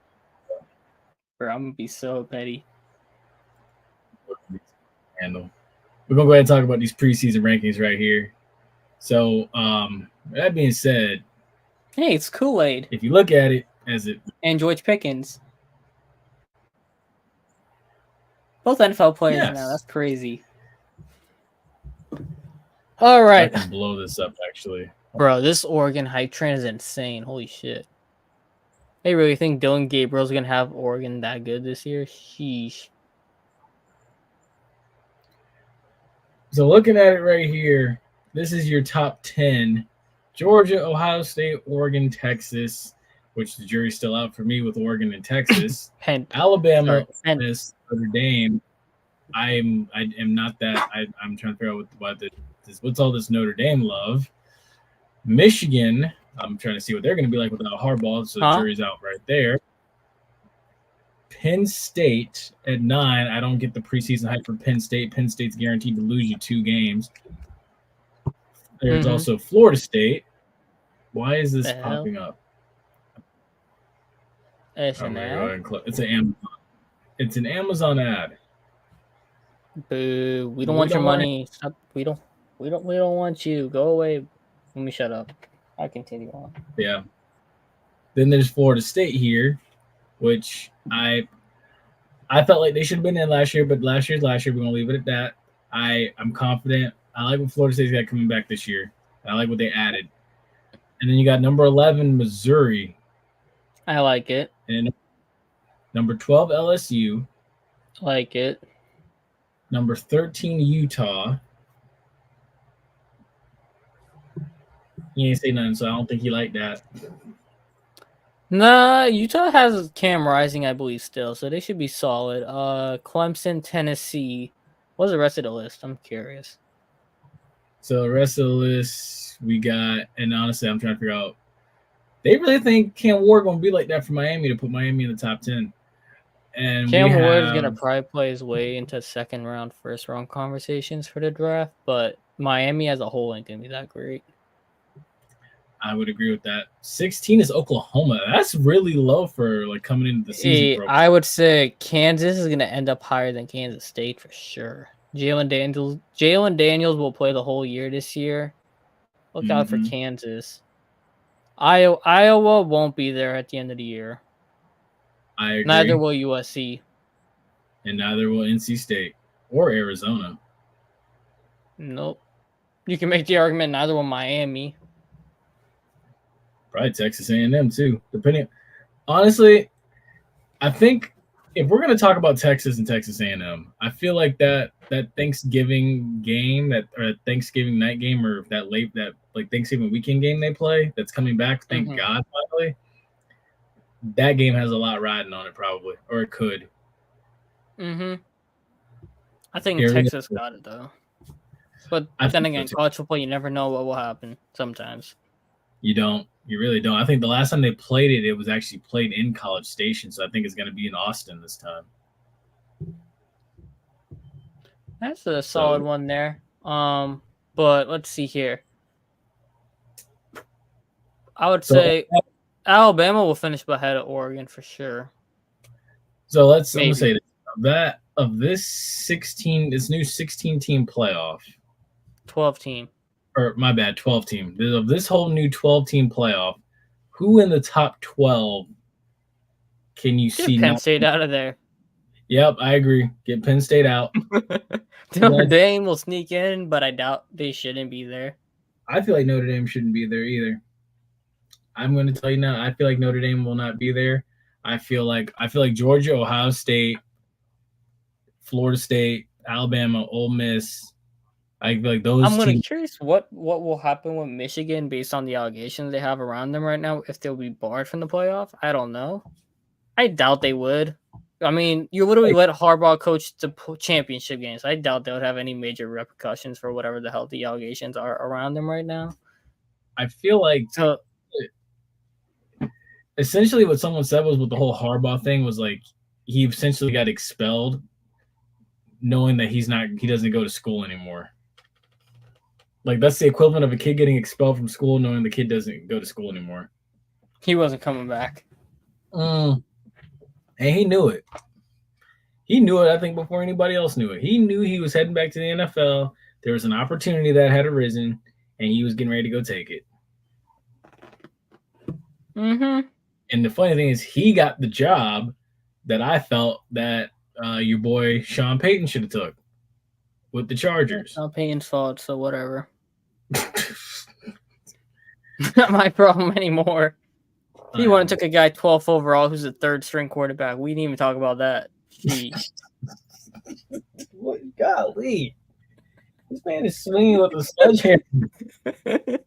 Bro, I'm gonna be so petty. We're gonna go ahead and talk about these preseason rankings right here. So, that being said, hey, it's Kool-Aid. If you look at it as it and George Pickens, both NFL players now. That's crazy. All right, I can blow this up actually. Bro, this Oregon hype train is insane. Holy shit. They really think Dylan Gabriel's going to have Oregon that good this year? Sheesh. So looking at it right here, this is your top 10. Georgia, Ohio State, Oregon, Texas, which the jury's still out for me with Oregon and Texas. Alabama, Notre Dame. I am not that. I'm trying to figure out what's all this Notre Dame love. Michigan, I'm trying to see what they're going to be like without Harbaugh, so the jury's out right there. Penn State at 9. I don't get the preseason hype for Penn State. Penn State's guaranteed to lose you 2 games. There's also Florida State. Why is this popping up? It's an ad? It's an Amazon. It's an Amazon ad. Boo! We don't want your money. Stop. We don't want you. Go away. Let me shut up. I continue on. Yeah. Then there's Florida State here, which I felt like they should have been in last year, but last year's last year. We're gonna leave it at that. I'm confident. I like what Florida State's got coming back this year. I like what they added. And then you got number 11, Missouri. I like it. And number 12, LSU. Like it. Number 13, Utah. He ain't say nothing, so I don't think he liked that. Nah, Utah has Cam Rising, I believe, still, so they should be solid. Clemson, Tennessee. What's the rest of the list? I'm curious. So the rest of the list we got, and honestly, I'm trying to figure out. They really think Cam Ward gonna be like that for Miami to put Miami in the top 10. And Cam we Ward is have, gonna probably play his way into second round, first round conversations for the draft, but Miami as a whole ain't gonna be that great. I would agree with that. 16 is Oklahoma. That's really low for like coming into the season. I would say Kansas is gonna end up higher than Kansas State for sure. Jalen Daniels will play the whole year this year. Look out for Kansas. Iowa won't be there at the end of the year. I agree. Neither will USC. And neither will NC State or Arizona. Nope. You can make the argument neither will Miami. Probably Texas A&M too. Honestly, I think if we're gonna talk about Texas and Texas A&M, I feel like that Thanksgiving game, that Thanksgiving night game, or that Thanksgiving weekend game they play, that's coming back. Thank God, finally. That game has a lot riding on it, probably, or it could. I think Texas got it though. But then again, college football, you never know what will happen sometimes. You don't. You really don't. I think the last time they played it, it was actually played in College Station, so I think it's going to be in Austin this time. That's a solid one there. But let's see here. I would say Alabama will finish ahead of Oregon for sure. So I'm gonna say that of this new 16 team playoff, 12 team. Or my bad, 12 team. Of this whole new 12 team playoff, who in the top 12 can you see? Penn State out of there. Yep, I agree. Get Penn State out. Notre Dame will sneak in, but I doubt they shouldn't be there. I feel like Notre Dame shouldn't be there either. I'm going to tell you now. I feel like Notre Dame will not be there. I feel like Georgia, Ohio State, Florida State, Alabama, Ole Miss. I feel like those. I'm really curious what will happen with Michigan based on the allegations they have around them right now. If they'll be barred from the playoff, I don't know. I doubt they would. I mean, you literally let Harbaugh coach the championship games. I doubt they would have any major repercussions for whatever the hell the allegations are around them right now. I feel like essentially what someone said was with the whole Harbaugh thing was like he essentially got expelled, knowing that he doesn't go to school anymore. Like that's the equivalent of a kid getting expelled from school, knowing the kid doesn't go to school anymore. He wasn't coming back. And he knew it. He knew it, I think, before anybody else knew it. He knew he was heading back to the NFL. There was an opportunity that had arisen, and he was getting ready to go take it. And the funny thing is, he got the job that I felt that your boy Sean Payton should have took with the Chargers. It's not Payton's fault, so whatever. Not my problem anymore. He went and took a guy 12th overall who's a third-string quarterback. We didn't even talk about that. Jeez. What? Golly. This man is swinging with a sledgehammer.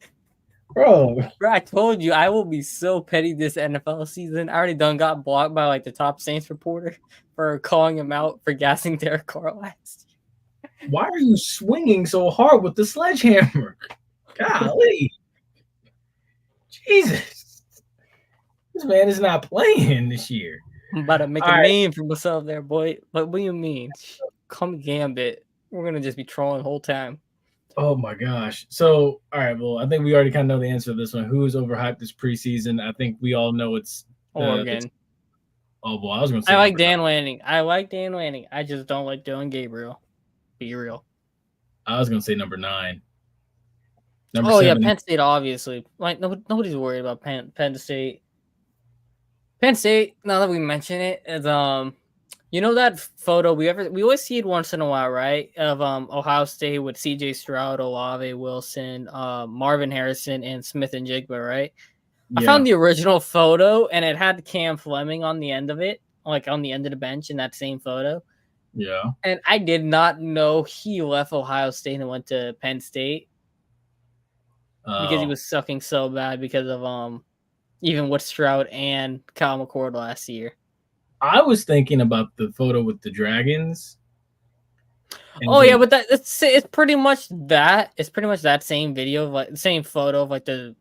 Bro, I told you I will be so petty this NFL season. I already got blocked by like the top Saints reporter for calling him out for gassing Derek Carr last year. Why are you swinging so hard with the sledgehammer? Golly. Jesus. This man is not playing this year. I'm about to make a name for myself there, boy. But what do you mean? Come Gambit. We're going to just be trolling the whole time. Oh, my gosh. So, all right, well, I think we already kind of know the answer to this one. Who is overhyped this preseason? I think we all know it's Oregon. I was going to say I like Dan Lanning. I just don't like Dylan Gabriel. Be real. I was going to say number 9. Number 7. Penn State, obviously. Like nobody's worried about Penn State. Penn State, now that we mention it, is you know that photo we always see it once in a while, right? Of Ohio State with CJ Stroud, Olave, Wilson, Marvin Harrison, and Smith and Jigba, right? Yeah. I found the original photo and it had Cam Fleming on the end of it, like on the end of the bench in that same photo. Yeah. And I did not know he left Ohio State and went to Penn State. because he was sucking so bad because of even with Stroud and Kyle McCord last year. I was thinking about the photo with the dragons. Oh yeah, but it's pretty much that. It's pretty much that same video, like the same photo of like the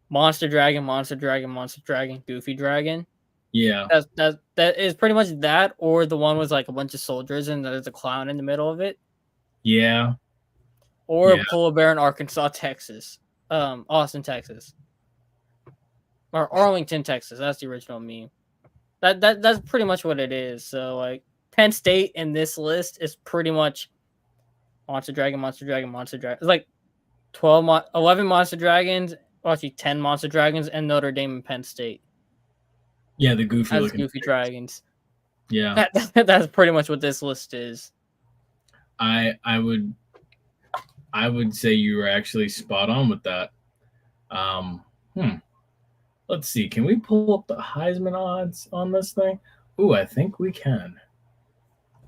monster dragon, goofy dragon. Yeah, that is pretty much that, or the one with like a bunch of soldiers and there's a clown in the middle of it. yeah, Or yeah. a polar bear in Arkansas, Texas, Austin, Texas, or Arlington, Texas. That's the original meme. That's pretty much what it is. So like Penn State in this list is pretty much monster dragon. It's like 11 monster dragons, or actually 10 monster dragons, and Notre Dame and Penn State. Yeah, the goofy dragons. Yeah, that's pretty much what this list is. I would say you were actually spot on with that. Let's see. Can we pull up the Heisman odds on this thing? Ooh, I think we can.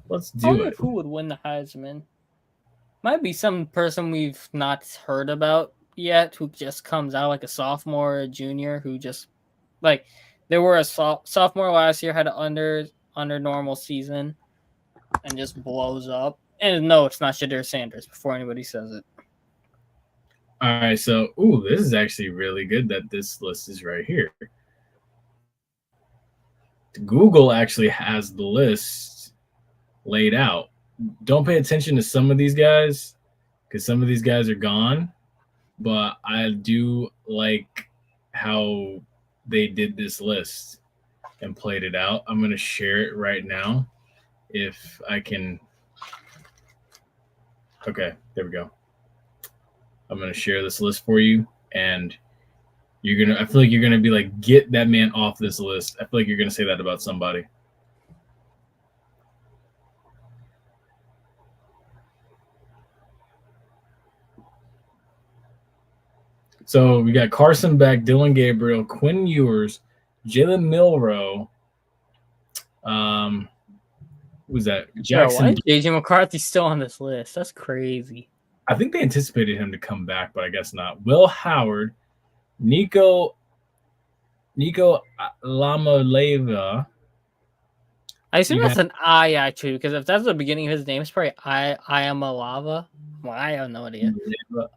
Let's do it. Who would win the Heisman? Might be some person we've not heard about yet who just comes out like a sophomore or a junior who just like they were a sophomore last year, had an under normal season and just blows up. And no, it's not Shadir Sanders before anybody says it. All right, so this is actually really good that this list is right here. Google actually has the list laid out. Don't pay attention to some of these guys because some of these guys are gone, but I do like how they did this list and played it out. I'm going to share it right now if I can. Okay, there we go. I'm going to share this list for you, and I feel like you're going to be like, get that man off this list. I feel like you're going to say that about somebody. So we got Carson Beck, Dylan Gabriel, Quinn Ewers, Jalen Milroe. Who's that? Jackson. Why is JJ McCarthy still on this list? That's crazy. I think they anticipated him to come back, but I guess not. Will Howard, Nico Lamaleva. I assume that's an I actually, because if that's the beginning of his name, it's probably I am a lava. Well, I have no idea.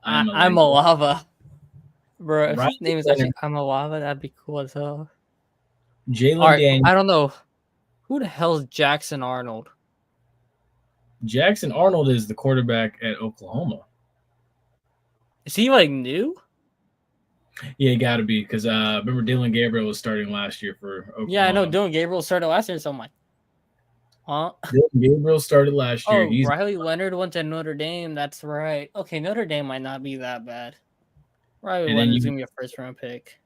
I'm a lava. Bro, if his name is actually I'm a lava, that'd be cool as hell. Jalen Daniels. I don't know. Who the hell is Jackson Arnold? Jackson Arnold is the quarterback at Oklahoma. Is he like new? Yeah, got to be because remember Dylan Gabriel was starting last year for Oklahoma. Yeah, I know Dylan Gabriel started last year, so I'm like, huh? Dylan Gabriel started last year. Oh, Riley Leonard went to Notre Dame. That's right. Okay, Notre Dame might not be that bad. Riley Leonard's going to be a first-round pick.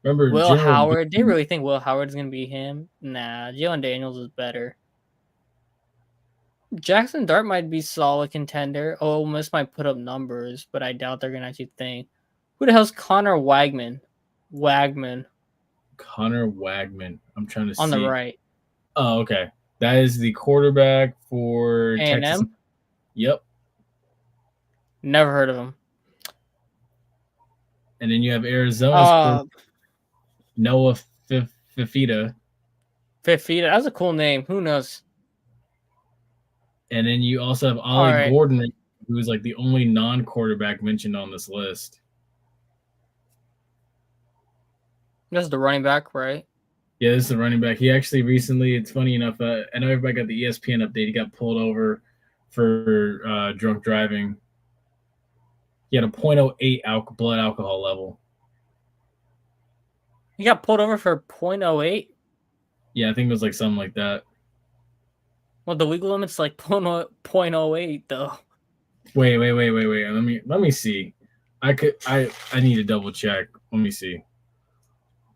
Remember Will Howard? They really think Will Howard's going to be him? Nah, Jalen Daniels is better. Jackson Dart might be solid contender. Ole Miss might put up numbers, but I doubt they're going to actually think. Who the hell's Connor Wagman? Connor Wagman. I'm trying to see. On the right. Oh, okay. That is the quarterback for A&M? Texas. Yep. Never heard of him. And then you have Arizona's Noah Fifita. Fifita. That's a cool name. Who knows? And then you also have Ollie Gordon, who is like the only non-quarterback mentioned on this list. That's the running back, right? Yeah, this is the running back. He actually recently, it's funny enough, I know everybody got the ESPN update. He got pulled over for drunk driving. He had a 0.08 blood alcohol level. He got pulled over for 0.08? Yeah, I think it was like something like that. Well, the legal limit's like 0.08 though. Wait. Let me see. I need to double check. Let me see.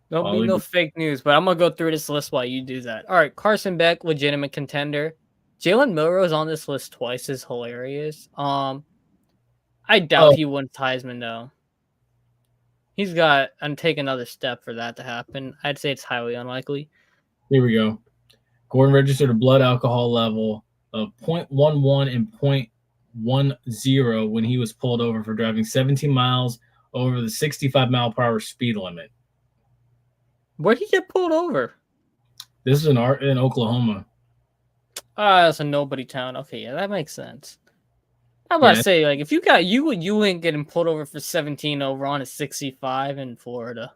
There'll be no fake news, but I'm gonna go through this list while you do that. All right, Carson Beck, legitimate contender. Jalen Milroe's on this list twice is hilarious. I doubt he wins Heisman though. He's got to take another step for that to happen. I'd say it's highly unlikely. Here we go. Gordon registered a blood alcohol level of 0.11 and 0.10 when he was pulled over for driving 17 miles over the 65-mile-per-hour speed limit. Where'd he get pulled over? This is in Oklahoma. That's a nobody town. Okay, yeah, that makes sense. I'm about to say, like, if you got you ain't getting pulled over for 17 over on a 65 in Florida.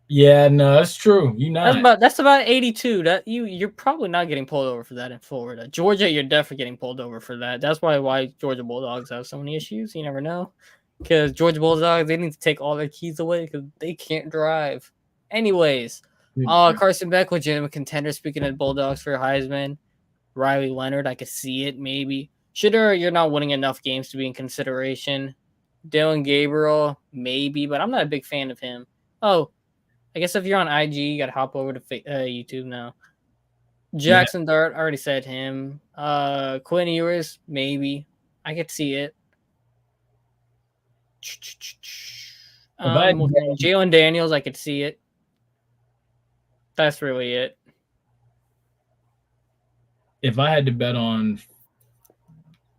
Yeah, no, that's true. You not. That's about 82. That you're probably not getting pulled over for that in Florida. Georgia, you're definitely getting pulled over for that. That's why Georgia Bulldogs have so many issues. You never know, because Georgia Bulldogs, they need to take all their keys away because they can't drive. Anyways, Carson Beck, legitimate contender. Speaking of Bulldogs for Heisman, Riley Leonard, I could see it maybe. Shooter, you're not winning enough games to be in consideration. Dylan Gabriel, maybe, but I'm not a big fan of him. Oh, I guess if you're on IG, you got to hop over to YouTube now. Jackson Dart, I already said him. Quinn Ewers, maybe. I could see it. Jalen Daniels, I could see it. That's really it. If I had to bet on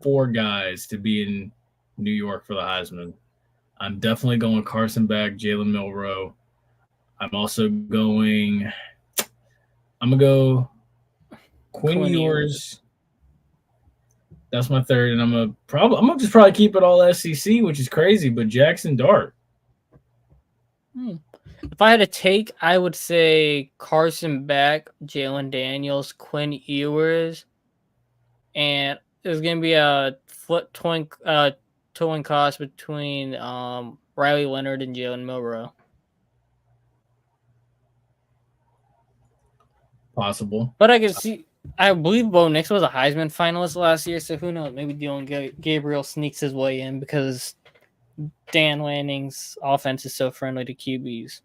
4 guys to be in New York for the Heisman, I'm definitely going Carson Beck, Jalen Milroe. I'm going to go Quinn Ewers. That's my third, and I'm gonna just probably keep it all SEC, which is crazy. But Jackson Dart. If I had to take, I would say Carson Beck, Jalen Daniels, Quinn Ewers, and there's gonna be a towing cost between Riley Leonard and Jalen Milroe. Possible. But I can see, I believe Bo Nix was a Heisman finalist last year, so who knows? Maybe Dylan Gabriel sneaks his way in because Dan Lanning's offense is so friendly to QBs.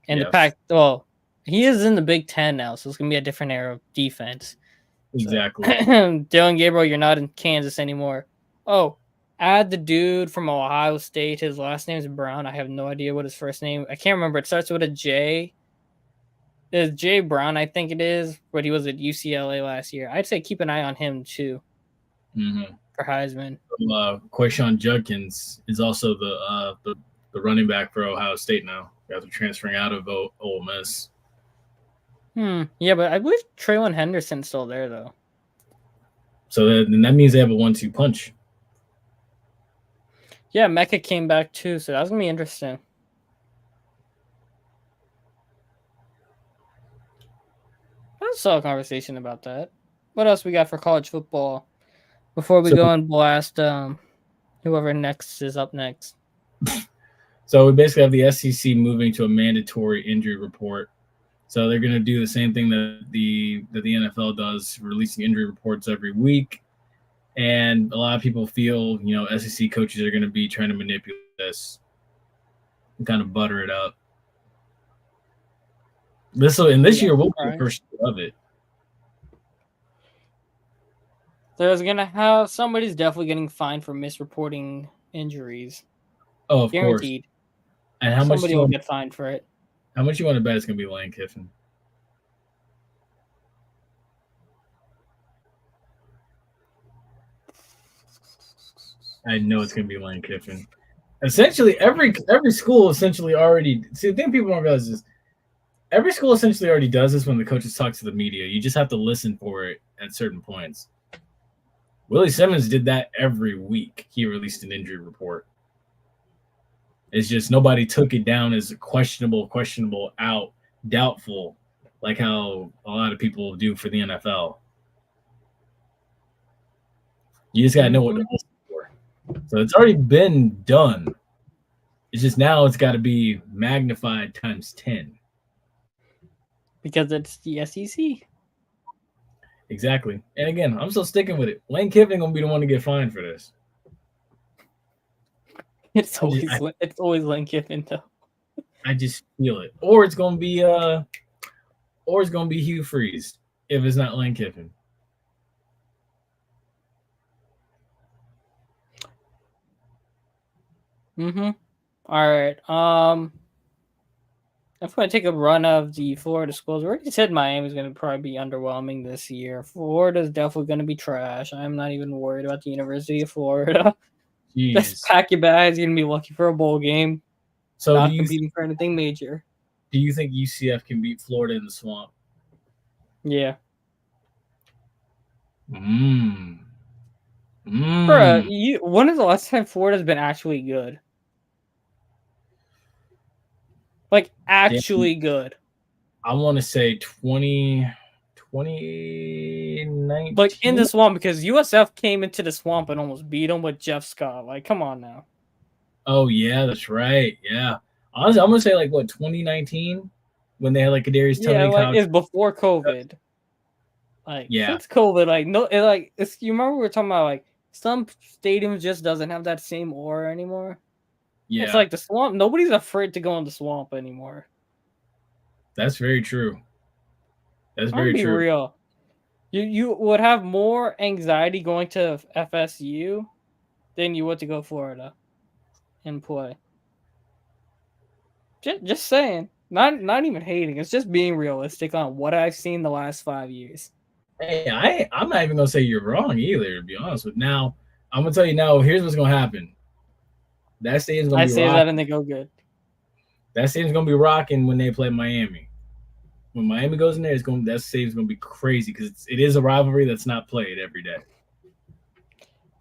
And the Pac, he is in the Big Ten now, so it's going to be a different era of defense. Exactly. So, Dylan Gabriel, you're not in Kansas anymore. Oh, add the dude from Ohio State. His last name is Brown. I have no idea what his first name. I can't remember. It starts with a J. It's Jay Brown, I think it is, but he was at UCLA last year. I'd say keep an eye on him too for Heisman. Quayshawn Judkins is also the running back for Ohio State now. After transferring out of Ole Miss. Yeah, but I believe Traylon Henderson's still there though. So then that means they have a 1-2 punch. Yeah, Mecca came back too, so that's gonna be interesting. Let's have a conversation about that. What else we got for college football before we go and blast whoever next is up next? So we basically have the SEC moving to a mandatory injury report. So they're going to do the same thing that the NFL does, releasing injury reports every week. And a lot of people feel, SEC coaches are going to be trying to manipulate this and kind of butter it up. This year will be the first year of it. There's going to have somebody's definitely getting fined for misreporting injuries. Oh, of guaranteed. Course. And how somebody will get fined for it. How much you want to bet it's going to be Lane Kiffin? I know it's going to be Lane Kiffin. Essentially, every school essentially already – see, the thing people don't realize is every school essentially already does this when the coaches talk to the media. You just have to listen for it at certain points. Willie Simmons did that every week. He released an injury report. It's just nobody took it down as questionable, out, doubtful, like how a lot of people do for the NFL. You just got to know what to listen for. So it's already been done. It's just now it's got to be magnified times 10. Because it's the SEC. Exactly. And again, I'm still sticking with it. Lane Kiffin going to be the one to get fined for this. It's always Lane Kiffin though. I just feel it. Or it's gonna be Hugh Freeze if it's not Lane Kiffin. All right. If I take a run of the Florida schools, we already said Miami's going to probably be underwhelming this year. Florida's definitely going to be trash. I'm not even worried about the University of Florida. Just pack your bags. You're gonna be lucky for a bowl game. So not competing for anything major. Do you think UCF can beat Florida in the swamp? Yeah. When is the last time Florida's been actually good? Like, actually good. I want to say 2019. Like, in the swamp, because USF came into the swamp and almost beat them with Jeff Scott. Like, come on now. Oh, yeah, that's right. Yeah. Honestly, I'm going to say, like, what, 2019? When they had, like, Kadarius Toney. Yeah, like, it's before COVID. Like, since COVID, like, no, you remember we were talking about, like, some stadiums just doesn't have that same aura anymore. Yeah. It's like the swamp. Nobody's afraid to go in the swamp anymore. That's very true. That's very true. Be real. You would have more anxiety going to FSU than you would to go Florida and play. Just saying. Not even hating. It's just being realistic on what I've seen the last 5 years. Hey, I'm not even gonna say you're wrong either, to be honest with you. Now, I'm gonna tell you now, here's what's gonna happen. That stadium's gonna be rocking. I say that and they go good. That stadium's gonna be rocking when they play Miami. When Miami goes in there, that stadium's gonna be crazy because it is a rivalry that's not played every day.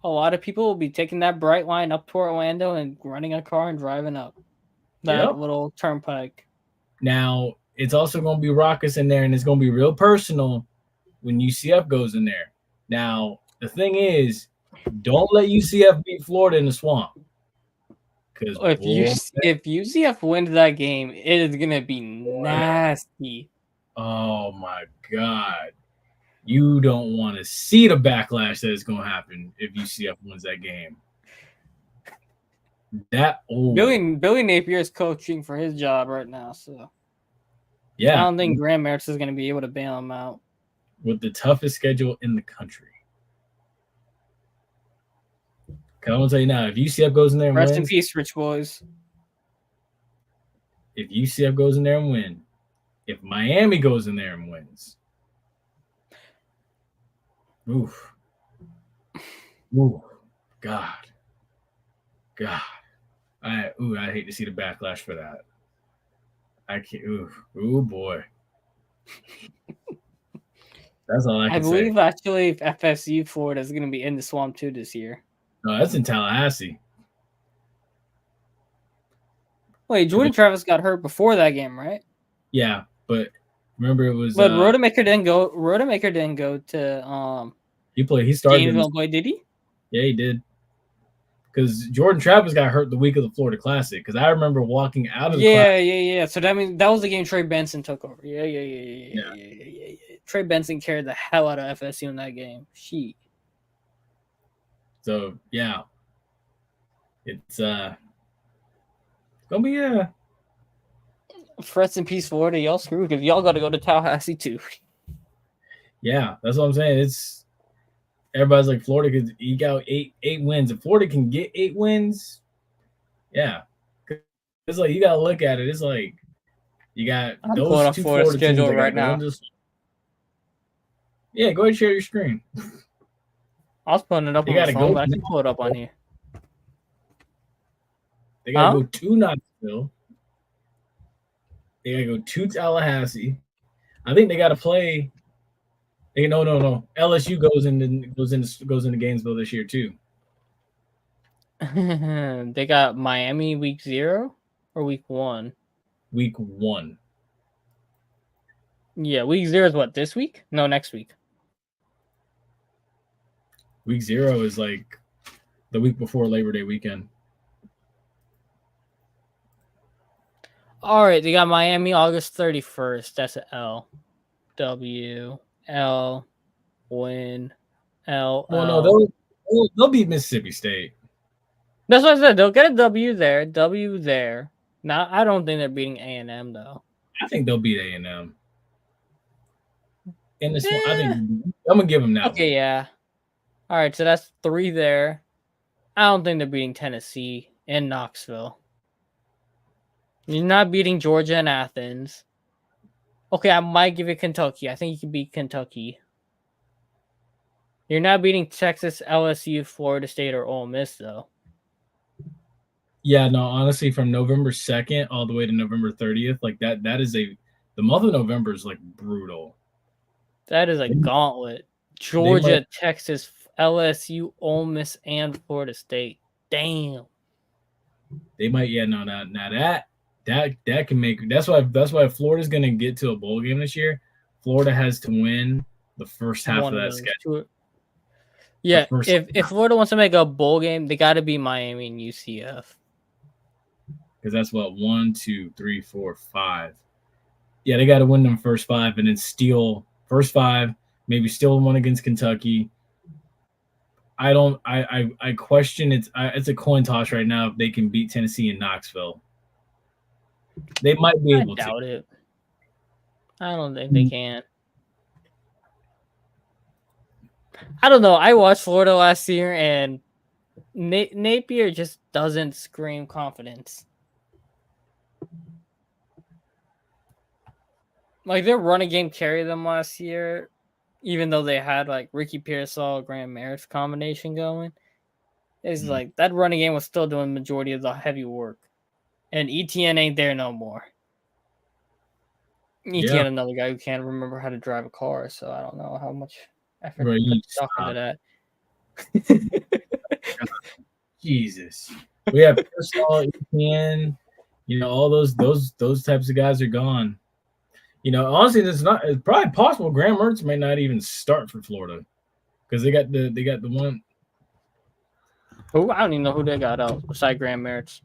A lot of people will be taking that bright line up to Orlando and running a car and driving up that little turnpike. Now, it's also gonna be raucous in there, and it's gonna be real personal when UCF goes in there. Now, the thing is, don't let UCF beat Florida in the swamp. Because if UCF wins that game, it is gonna be nasty. Oh my God. You don't want to see the backlash that is going to happen if UCF wins that game. Billy Napier is coaching for his job right now, so yeah, I don't think Graham Mertz is going to be able to bail him out with the toughest schedule in the country. Can I tell you now, if UCF goes in there and wins, rest in peace, Rich Boys. If UCF goes in there and wins, if Miami goes in there and wins, oof, God, I hate to see the backlash for that. I can't. Ooh, boy. That's all I can say. I believe actually FSU Florida is going to be in the swamp too this year. No, that's in Tallahassee. Wait, Jordan Travis got hurt before that game, right? Yeah, but remember it was. But Rodemaker didn't go. Rodemaker didn't go to. He played. He started. Gainesville play, did he? Yeah, he did. Because Jordan Travis got hurt the week of the Florida Classic. Because I remember walking out of the Classic. Yeah. So that means that was the game Trey Benson took over. Yeah. Trey Benson carried the hell out of FSU in that game. So yeah, it's gonna be rest in peace, Florida. Y'all screwed because y'all got to go to Tallahassee too. Yeah, that's what I'm saying. It's everybody's like Florida could eke out eight wins. If Florida can get 8 wins, yeah, it's like you gotta look at it. It's like you got those two Florida schedule right now. Yeah, go ahead and share your screen. I was putting it up on my phone, but I can pull it up on here. They gotta go to Knoxville. They gotta go to Tallahassee. I think they gotta play. No. LSU goes into Gainesville this year too. They got Miami week 0 or week 1? Week 1. Yeah, week 0 is what, this week? No, next week. Week 0 is like the week before Labor Day weekend. All right, they got Miami August 31st. That's an L. W. L. Win. L. Well, no, they'll beat Mississippi State. That's what I said. They'll get a W there. W there. Now, I don't think they're beating A&M though. I think they'll beat A&M. In this one, I think I'm gonna give them that. Okay, yeah. All right, so that's 3 there. I don't think they're beating Tennessee and Knoxville. You're not beating Georgia and Athens. Okay, I might give it Kentucky. I think you can beat Kentucky. You're not beating Texas, LSU, Florida State, or Ole Miss, though. Yeah, no, honestly, from November 2nd all the way to November 30th, like that is the month of November is like brutal. That is a gauntlet. Georgia, Texas, LSU, Ole Miss, and Florida State. Damn. They might, yeah, no, now that can make that's why Florida's gonna get to a bowl game this year. Florida has to win the first half of that schedule. Yeah, if Florida wants to make a bowl game, they got to be Miami and UCF. Because that's what 1, 2, 3, 4, 5. Yeah, they got to win them first 5 and then steal first 5. Maybe steal one against Kentucky. I question it's a coin toss right now if they can beat Tennessee and Knoxville. They might be able to. I doubt it. I don't think they can. I don't know. I watched Florida last year, and Napier just doesn't scream confidence. Like, their running game carried them last year, even though they had like Ricky Pearsall, Graham Merritt's combination going. It's like that running game was still doing the majority of the heavy work, and ETN ain't there no more. ETN, another guy who can't remember how to drive a car, so I don't know how much effort into that. Jesus, we have Pearsall, ETN. All those types of guys are gone. Honestly, it's probably possible Graham Mertz may not even start for Florida because they got the one. Oh, I don't even know who they got out beside Graham Mertz.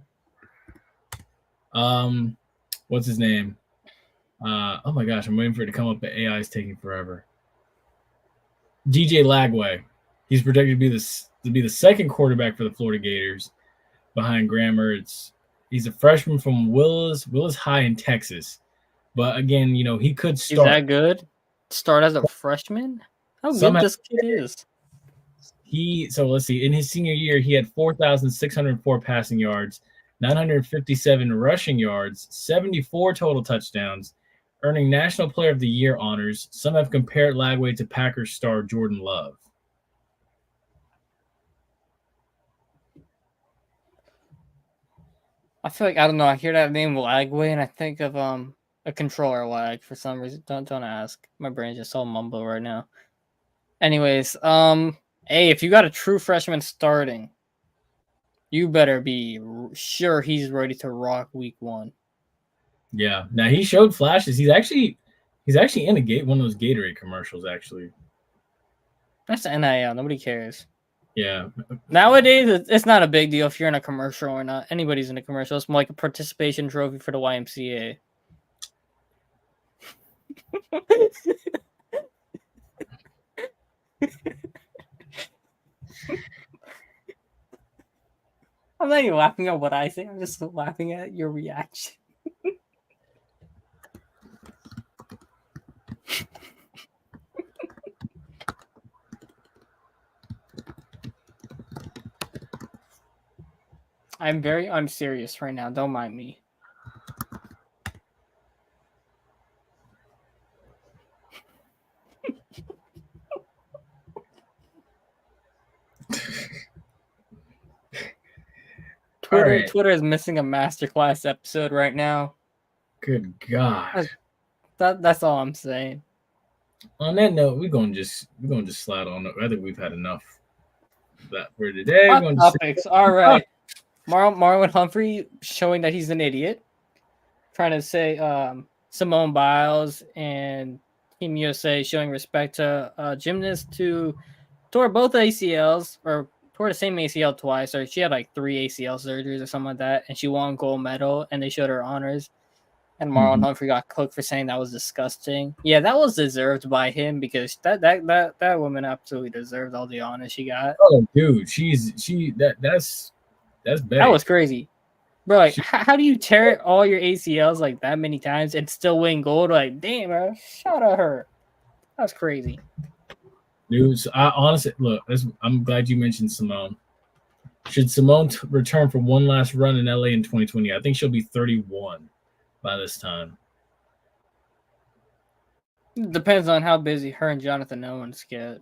What's his name? Oh my gosh, I'm waiting for it to come up, but AI is taking forever. DJ Lagway. He's projected to be the second quarterback for the Florida Gators behind Graham Mertz. He's a freshman from Willis High in Texas. But again, he could start. Is that good? Start as a freshman? How good this kid is. So let's see. In his senior year, he had 4,604 passing yards, 957 rushing yards, 74 total touchdowns, earning National Player of the Year honors. Some have compared Lagway to Packers star Jordan Love. I feel like, I don't know, I hear that name Lagway and I think of a controller lag for some reason. Don't ask. My brain's just all mumble right now. Anyways, hey, if you got a true freshman starting, you better be sure he's ready to rock week 1. Yeah. Now he showed flashes. He's actually in one of those Gatorade commercials. Actually, that's the NIL. Nobody cares. Yeah. Nowadays, it's not a big deal if you're in a commercial or not. Anybody's in a commercial. It's more like a participation trophy for the YMCA. I'm not even laughing at what I say. I'm just laughing at your reaction. I'm serious right now. Don't mind me. Twitter is missing a masterclass episode right now. Good God. That's all I'm saying. On that note, we're gonna just slide on. I think we've had enough of that for today. Topics. All right. Marlon Humphrey showing that he's an idiot. Trying to say Simone Biles and Team USA showing respect to gymnasts who tore both ACLs or tore the same ACL twice, or she had like 3 ACL surgeries or something like that, and she won gold medal, and they showed her honors. And Marlon Humphrey got cooked for saying that was disgusting. Yeah, that was deserved by him because that woman absolutely deserved all the honors she got. Oh, dude, that's bad. That was crazy, bro. Like, how do you tear all your ACLs like that many times and still win gold? Like, damn, bro, shout out her. That's crazy. Dude, so I honestly look. I'm glad you mentioned Simone. Should Simone return for one last run in LA in 2020? I think she'll be 31 by this time. Depends on how busy her and Jonathan Owens get.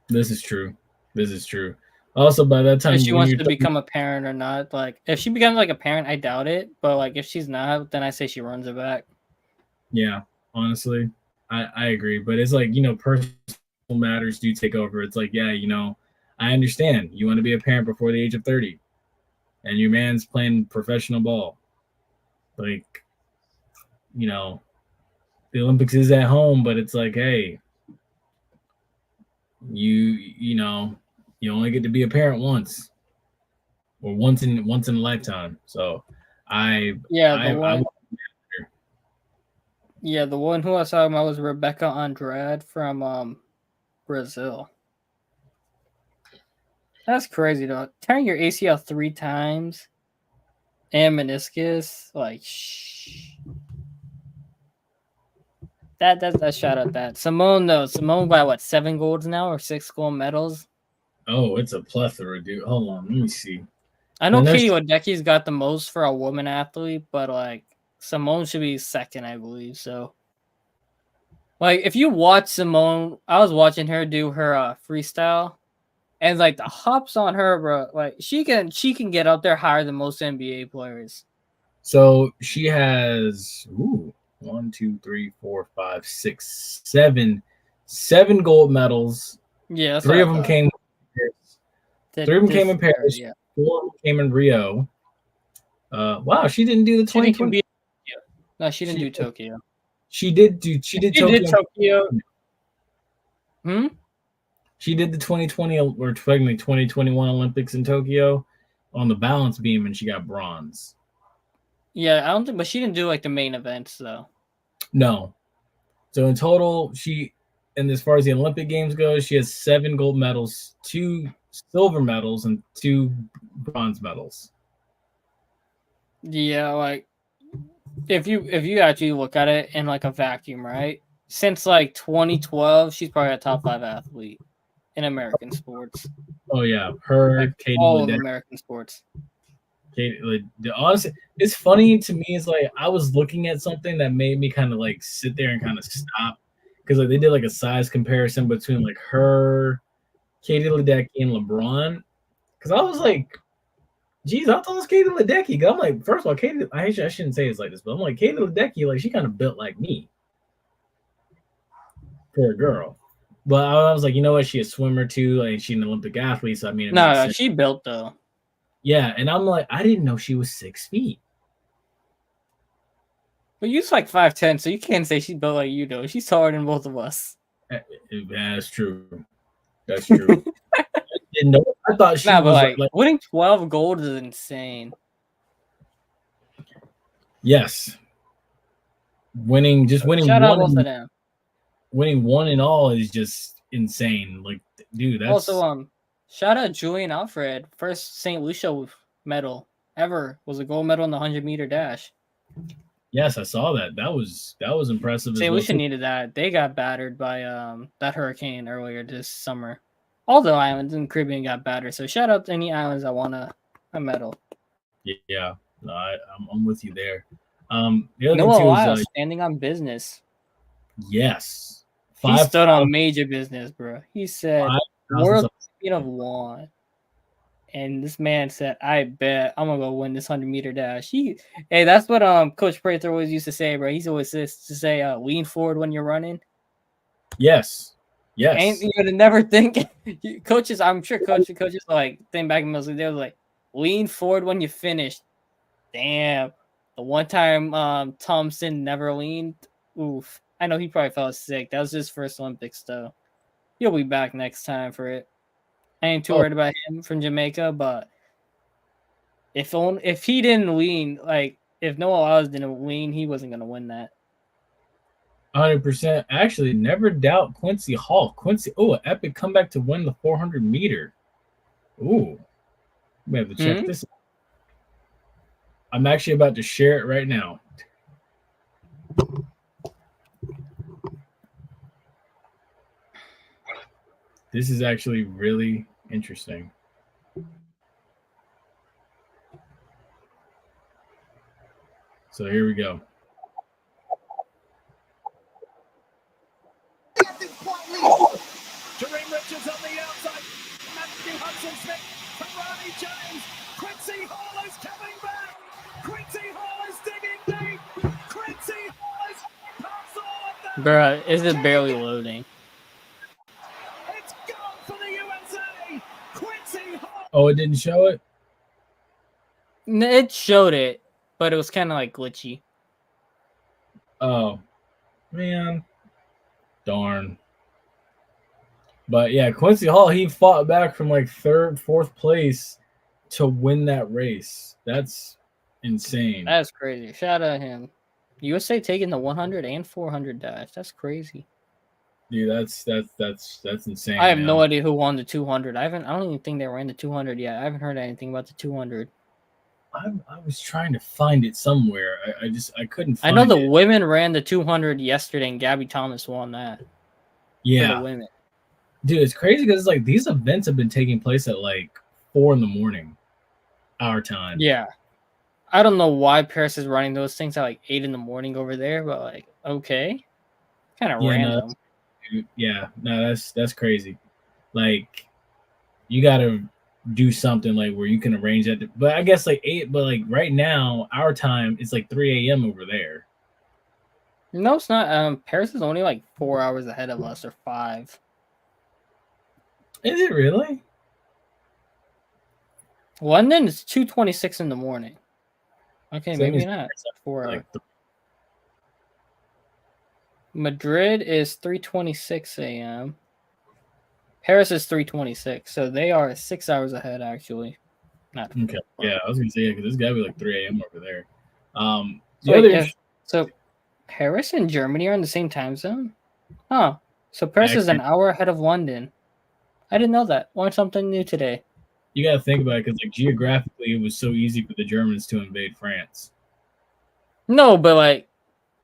This is true. Also, by that time, If she when wants you're to become a parent or not. Like, if she becomes like a parent, I doubt it. But like, if she's not, then I say she runs it back. yeah, honestly, I agree. But it's like, personal matters do take over. It's like, yeah, I understand you want to be a parent before the age of 30, and your man's playing professional ball. Like, the Olympics is at home, but it's like, hey, you only get to be a parent once, or once in a lifetime. So, Yeah, I would. Yeah, the one who I was talking about was Rebecca Andrade from Brazil. That's crazy, though. Tearing your ACL 3 times and meniscus, like, that shout out that. Simone, though. Simone by what, 7 golds now or 6 gold medals? Oh, it's a plethora, dude. Hold on, let me see. I know And Katie there's Ledecky's got the most for a woman athlete, but like Simone should be second, I believe. So, like, if you watch Simone, I was watching her do her freestyle, and like the hops on her, bro, like she can get up there higher than most NBA players. So she has 7 gold medals. Yeah, that's 3 what of I them thought. came. 3 of them came in Paris. Yeah. 4 of them came in Rio. Wow, she didn't do the 2020. No, she didn't do Tokyo. She did Tokyo. Did Tokyo. Hmm. She did the 2020 or 2021 Olympics in Tokyo on the balance beam, and she got bronze. Yeah, I don't think, but she didn't do like the main events though. No. So in total, and as far as the Olympic Games go, she has 7 gold medals, 2 silver medals, and 2 bronze medals. Yeah, like if you actually look at it in like a vacuum, right? Since like 2012, she's probably a top 5 athlete in American sports. Oh yeah, her, Like Katie all of Ledecky. American sports. Honestly, it's funny to me. It's like I was looking at something that made me kind of like sit there and kind of stop, because like they did like a size comparison between like her, Katie Ledecky, and LeBron. Because I was like, geez, I thought it was Katie Ledecky. 'Cause I'm like, first of all, I shouldn't say it's like this, but I'm like, Katie Ledecky, like she kind of built like me for a girl. But I was like, you know what? She's a swimmer too, like she's an Olympic athlete. So I mean, No, she built though. Yeah, and I'm like, I didn't know she was 6 feet. But you're like 5'10", so you can't say she built like you though. She's taller than both of us. That's true. That's true. I didn't know. I thought she was but like winning 12 gold is insane. Yes. Winning Shout out both of them. Winning 1 and all is just insane. Like, dude, that's Also, shout out Julian Alfred, first St. Lucia medal ever was a gold medal in the 100-meter dash. Yes, I saw that. That was impressive. St. Lucia needed that. They got battered by that hurricane earlier this summer. All the islands in the Caribbean got battered. So shout out to any islands that want a medal. Yeah, no, I'm with you there. The other Noah thing too Lyle is standing on business. Yes, He stood on major business, bro. He said, "World champion of 1." And this man said, "I bet I'm gonna go win this 100-meter dash." Hey, that's what Coach Prather always used to say, bro. He's always used to say, "Lean forward when you're running." Yes. And you would never think, coaches. I'm sure coaches like think back in the they was like, "Lean forward when you finish." Damn, the one time Thompson never leaned. Oof. I know he probably felt sick. That was his first Olympics, though. He'll be back next time for it. I ain't too worried about him from Jamaica, but if he didn't lean, like if Noah Lyles didn't lean, he wasn't gonna win that. 100%. Actually, never doubt Quincy Hall. An epic comeback to win the 400 meter. Ooh, we have to check this out. I'm actually about to share it right now. This is actually really interesting. So here we go. Jermaine Richards on the outside. Matthew Hudson Smith Bruh, is it barely loading? Oh, it didn't show it? It showed it, but it was kind of like glitchy. Oh, man. Darn. But yeah, Quincy Hall, he fought back from like third, fourth place to win that race. That's insane. That's crazy. Shout out him. USA taking the 100 and 400 dash. That's crazy. Dude, that's insane. I have no idea who won the 200. I don't even think they ran the 200 yet. I haven't heard anything about the 200. I was trying to find it somewhere. I couldn't find I know the it. women ran the 200 yesterday, and Gabby Thomas won that. Yeah. For the women. Dude, it's crazy because like these events have been taking place at like 4 a.m. our time. Yeah. I don't know why Paris is running those things at like 8 a.m. over there, but like, okay. Kind of random. No, that's crazy. Like, you gotta do something like where you can arrange that. But I guess like 8, but like right now, our time it's like 3 a.m. over there. No, it's not. Paris is only like 4 hours ahead of us, or 5. Is it really? London is 2:26 in the morning. Okay, So maybe not. 4 hours. Madrid is 3:26 a.m. Paris is 3:26, so they are 6 hours ahead, actually. Not okay. Yeah, I was gonna say because this guy be like 3 a.m. over there. So Paris and Germany are in the same time zone? Huh. So Paris is an hour ahead of London. I didn't know that. Learned something new today. You gotta think about it because like geographically, it was so easy for the Germans to invade France. No, but like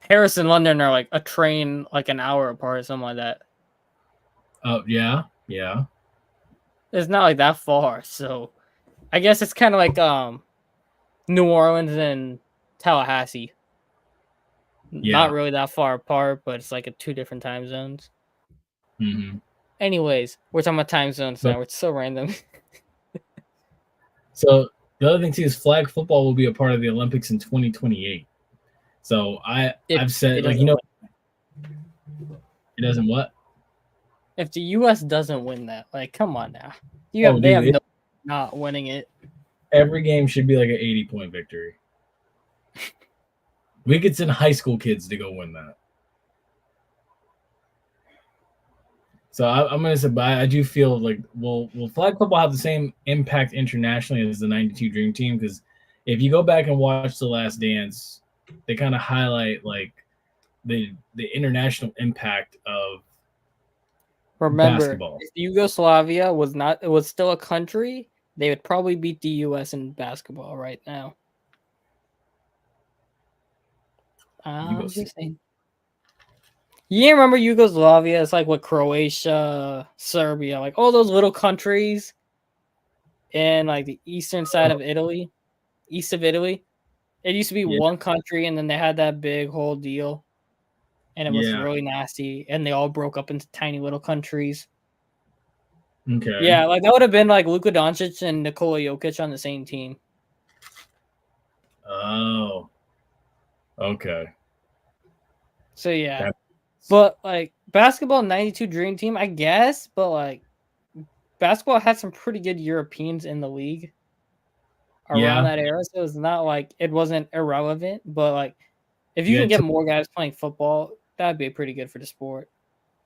Paris and London are like a train, like an hour apart or something like that. Oh yeah. It's not like that far, so I guess it's kind of like New Orleans and Tallahassee. Yeah. Not really that far apart, but it's like 2 different time zones. Mm-hmm. Anyways, we're talking about time zones now. It's so random. So the other thing too is flag football will be a part of the Olympics in 2028. So I've said like it doesn't what? If the U.S. doesn't win that, like, come on now, they have no not winning it. Every game should be like an 80-point victory. We could send high school kids to go win that. So I'm gonna say, but I do feel like will flag football have the same impact internationally as the '92 Dream Team? Because if you go back and watch The Last Dance, they kind of highlight like the international impact of basketball. If Yugoslavia was still a country, they would probably beat the U.S. in basketball right now. I'm just saying. You remember Yugoslavia? It's like what Croatia, Serbia, like all those little countries in like the eastern side of Italy, east of Italy. It used to be one country, and then they had that big whole deal, and it was really nasty, and they all broke up into tiny little countries. Okay. Yeah, like that would have been like Luka Doncic and Nikola Jokic on the same team. Oh. Okay. So yeah. But like basketball 92 Dream Team, I guess, but like basketball had some pretty good Europeans in the league around that era. So it's not like it wasn't irrelevant, but like if you can get more guys playing football, that'd be pretty good for the sport.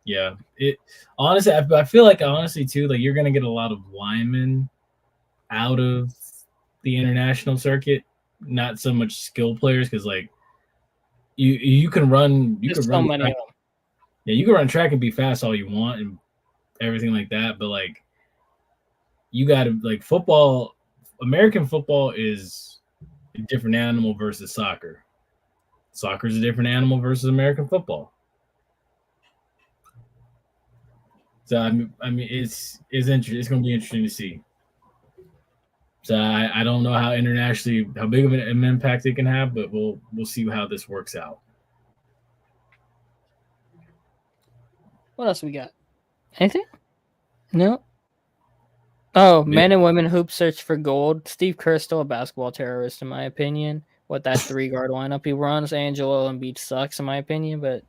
Yeah. It honestly, I feel like honestly too, like you're gonna get a lot of linemen out of the international circuit, not so much skill players, because like you can run so many of them. Yeah, you can run track and be fast all you want and everything like that, but like you gotta like football, American football is a different animal versus soccer. Soccer is a different animal versus American football. So I mean it's interesting. It's gonna be interesting to see. So I don't know how big of an impact it can have, but we'll see how this works out. What else we got? Anything? No. Oh, men and women hoop search for gold. Steve Kerr's still a basketball terrorist, in my opinion. What that 3-guard lineup he runs, Angelo Embiid sucks, in my opinion. But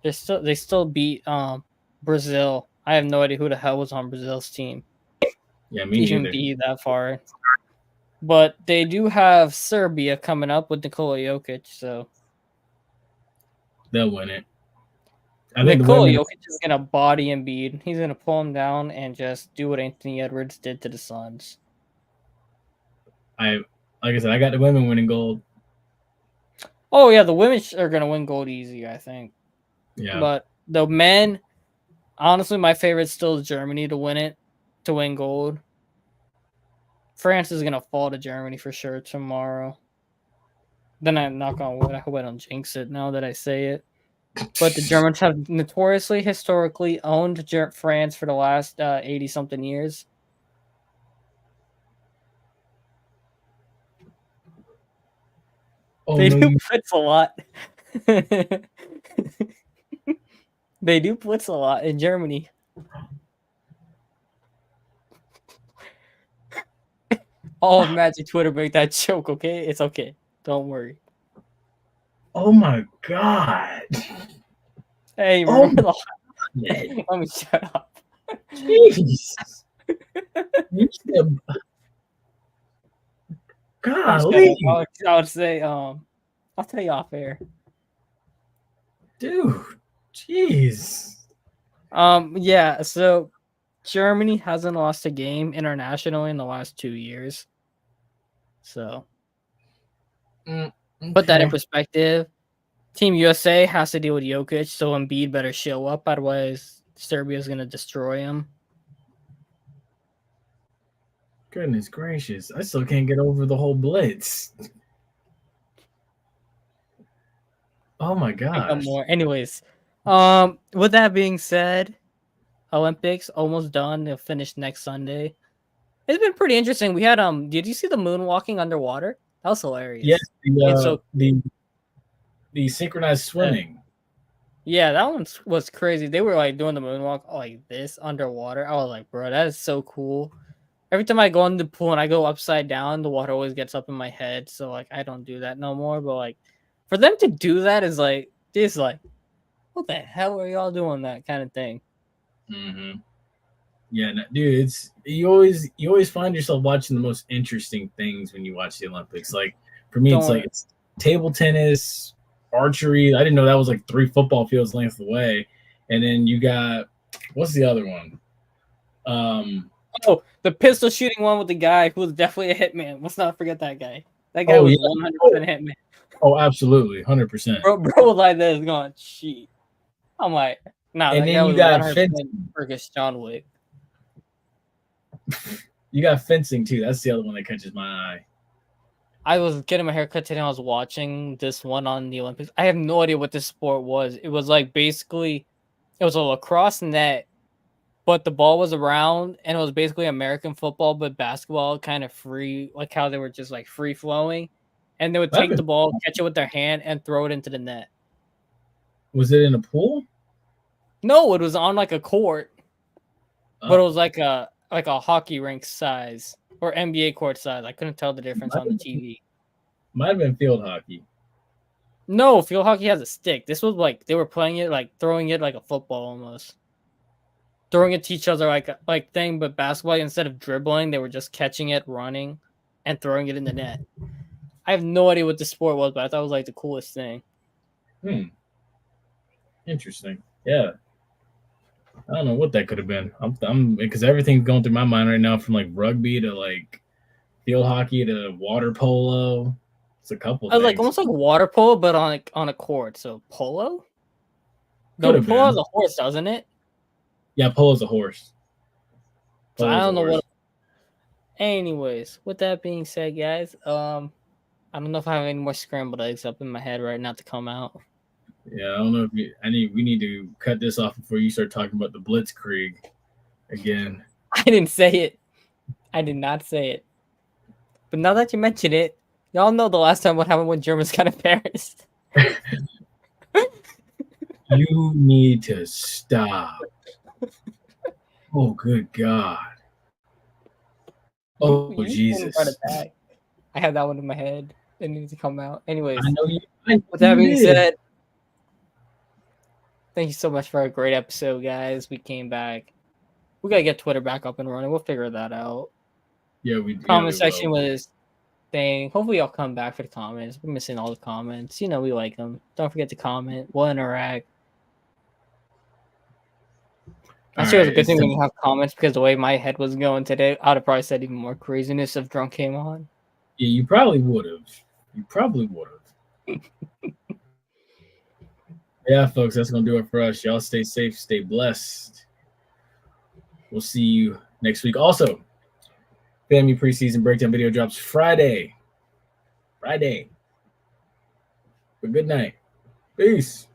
They still beat Brazil. I have no idea who the hell was on Brazil's team. Yeah, To me even neither. be that far. But they do have Serbia coming up with Nikola Jokic, so They'll win it. I think the Nikola women. Jokic is gonna body Embiid. He's gonna pull him down and just do what Anthony Edwards did to the Suns. Like I said, I got the women winning gold. Oh yeah, the women are gonna win gold easy, I think. Yeah, But the men, honestly, my favorite still is Germany to win it, to win gold. France is gonna fall to Germany for sure tomorrow. Then I'm not gonna win. I hope I don't jinx it now that I say it. But the Germans have notoriously, historically owned France for the last 80-something years. Oh They no, do blitz a lot. They do blitz a lot in Germany. All of Magic Twitter make that joke, okay? It's okay. Don't worry. oh my god. Hey, Oh remember the... my Let me shut up. jeez. You said, golly, I would say, I'll tell you off air. dude. Jeez. Yeah, so Germany hasn't lost a game internationally in the last 2 years. So, put that in Okay. perspective. Team USA has to deal with Jokic, so Embiid better show up, otherwise Serbia's going to destroy him. Goodness gracious. I still can't get over the whole blitz. Oh my gosh. More. Anyways, with that being said, Olympics almost done. They'll finish next Sunday. It's been pretty interesting. We had did you see the moonwalking underwater? That was hilarious. Yes, It's so the synchronized swimming. yeah, that one was crazy. They were like doing the moonwalk like this underwater. I was like, bro, that is so cool. Every time I go in the pool and I go upside down, the water always gets up in my head. So like, I don't do that no more. But like, for them to do that is like, just like, what the hell are y'all doing? That kind of thing. Mm-hmm. Yeah, no, dude, it's you always find yourself watching the most interesting things when you watch the Olympics. Like for me, it's table tennis, archery. I didn't know that was like 3 football fields length away. And then you got what's the other one? Oh, the pistol shooting one with the guy who was definitely a hitman. Let's not forget that guy. That guy Oh, was yeah. 100% hitman. Oh, absolutely, 100%. Bro was like this, going cheat. I'm like, nah, And that then guy you was got 100% fencing. Fergus John Wick. You got fencing too. That's the other one that catches my eye. I was getting my haircut today. I was watching this one on the Olympics. I have no idea what this sport was. It was like basically, it was a lacrosse net, but the ball was around, and it was basically American football, but basketball kind of free, like how they were just like free flowing, and they would take the ball, catch it with their hand, and throw it into the net. Was it in a pool? No, it was on like a court, but it was like a hockey rink size or NBA court size. I couldn't tell the difference on the TV. Might have been field hockey. No, field hockey has a stick. This was like they were playing it like throwing it like a football almost. Throwing it to each other like thing, but basketball, instead of dribbling, they were just catching it, running, and throwing it in the net. I have no idea what the sport was, but I thought it was like the coolest thing. Interesting. Yeah. I don't know what that could have been. I'm because everything's going through my mind right now, from like rugby to like field hockey to water polo. It's a couple things. Like almost like water polo, but on a court. So polo? No, polo has a horse, doesn't it? Yeah, polo's a horse. So I don't know what. Anyways, with that being said, guys, I don't know if I have any more scrambled eggs up in my head right now to come out. Yeah, I don't know if we need to cut this off before you start talking about the Blitzkrieg again. I didn't say it. I did not say it. But now that you mention it, y'all know the last time what happened when Germans got embarrassed. You need to stop. Oh, good God. Oh, Jesus. I had that one in my head. It needs to come out. Anyways, I know you. With that being said, Thank you so much for a great episode, guys. We came back. We gotta get Twitter back up and running. We'll figure that out. Yeah, we Comment section was saying, hopefully y'all come back for the comments. We're missing all the comments. You know, we like them. Don't forget to comment. We'll interact. I sure it was a good thing we didn't have comments because the way my head was going today, I'd have probably said even more craziness if Drunk came on. Yeah, you probably would have. Yeah, folks, that's going to do it for us. Y'all stay safe, stay blessed. We'll see you next week. Also, family preseason breakdown video drops Friday. But good night. Peace.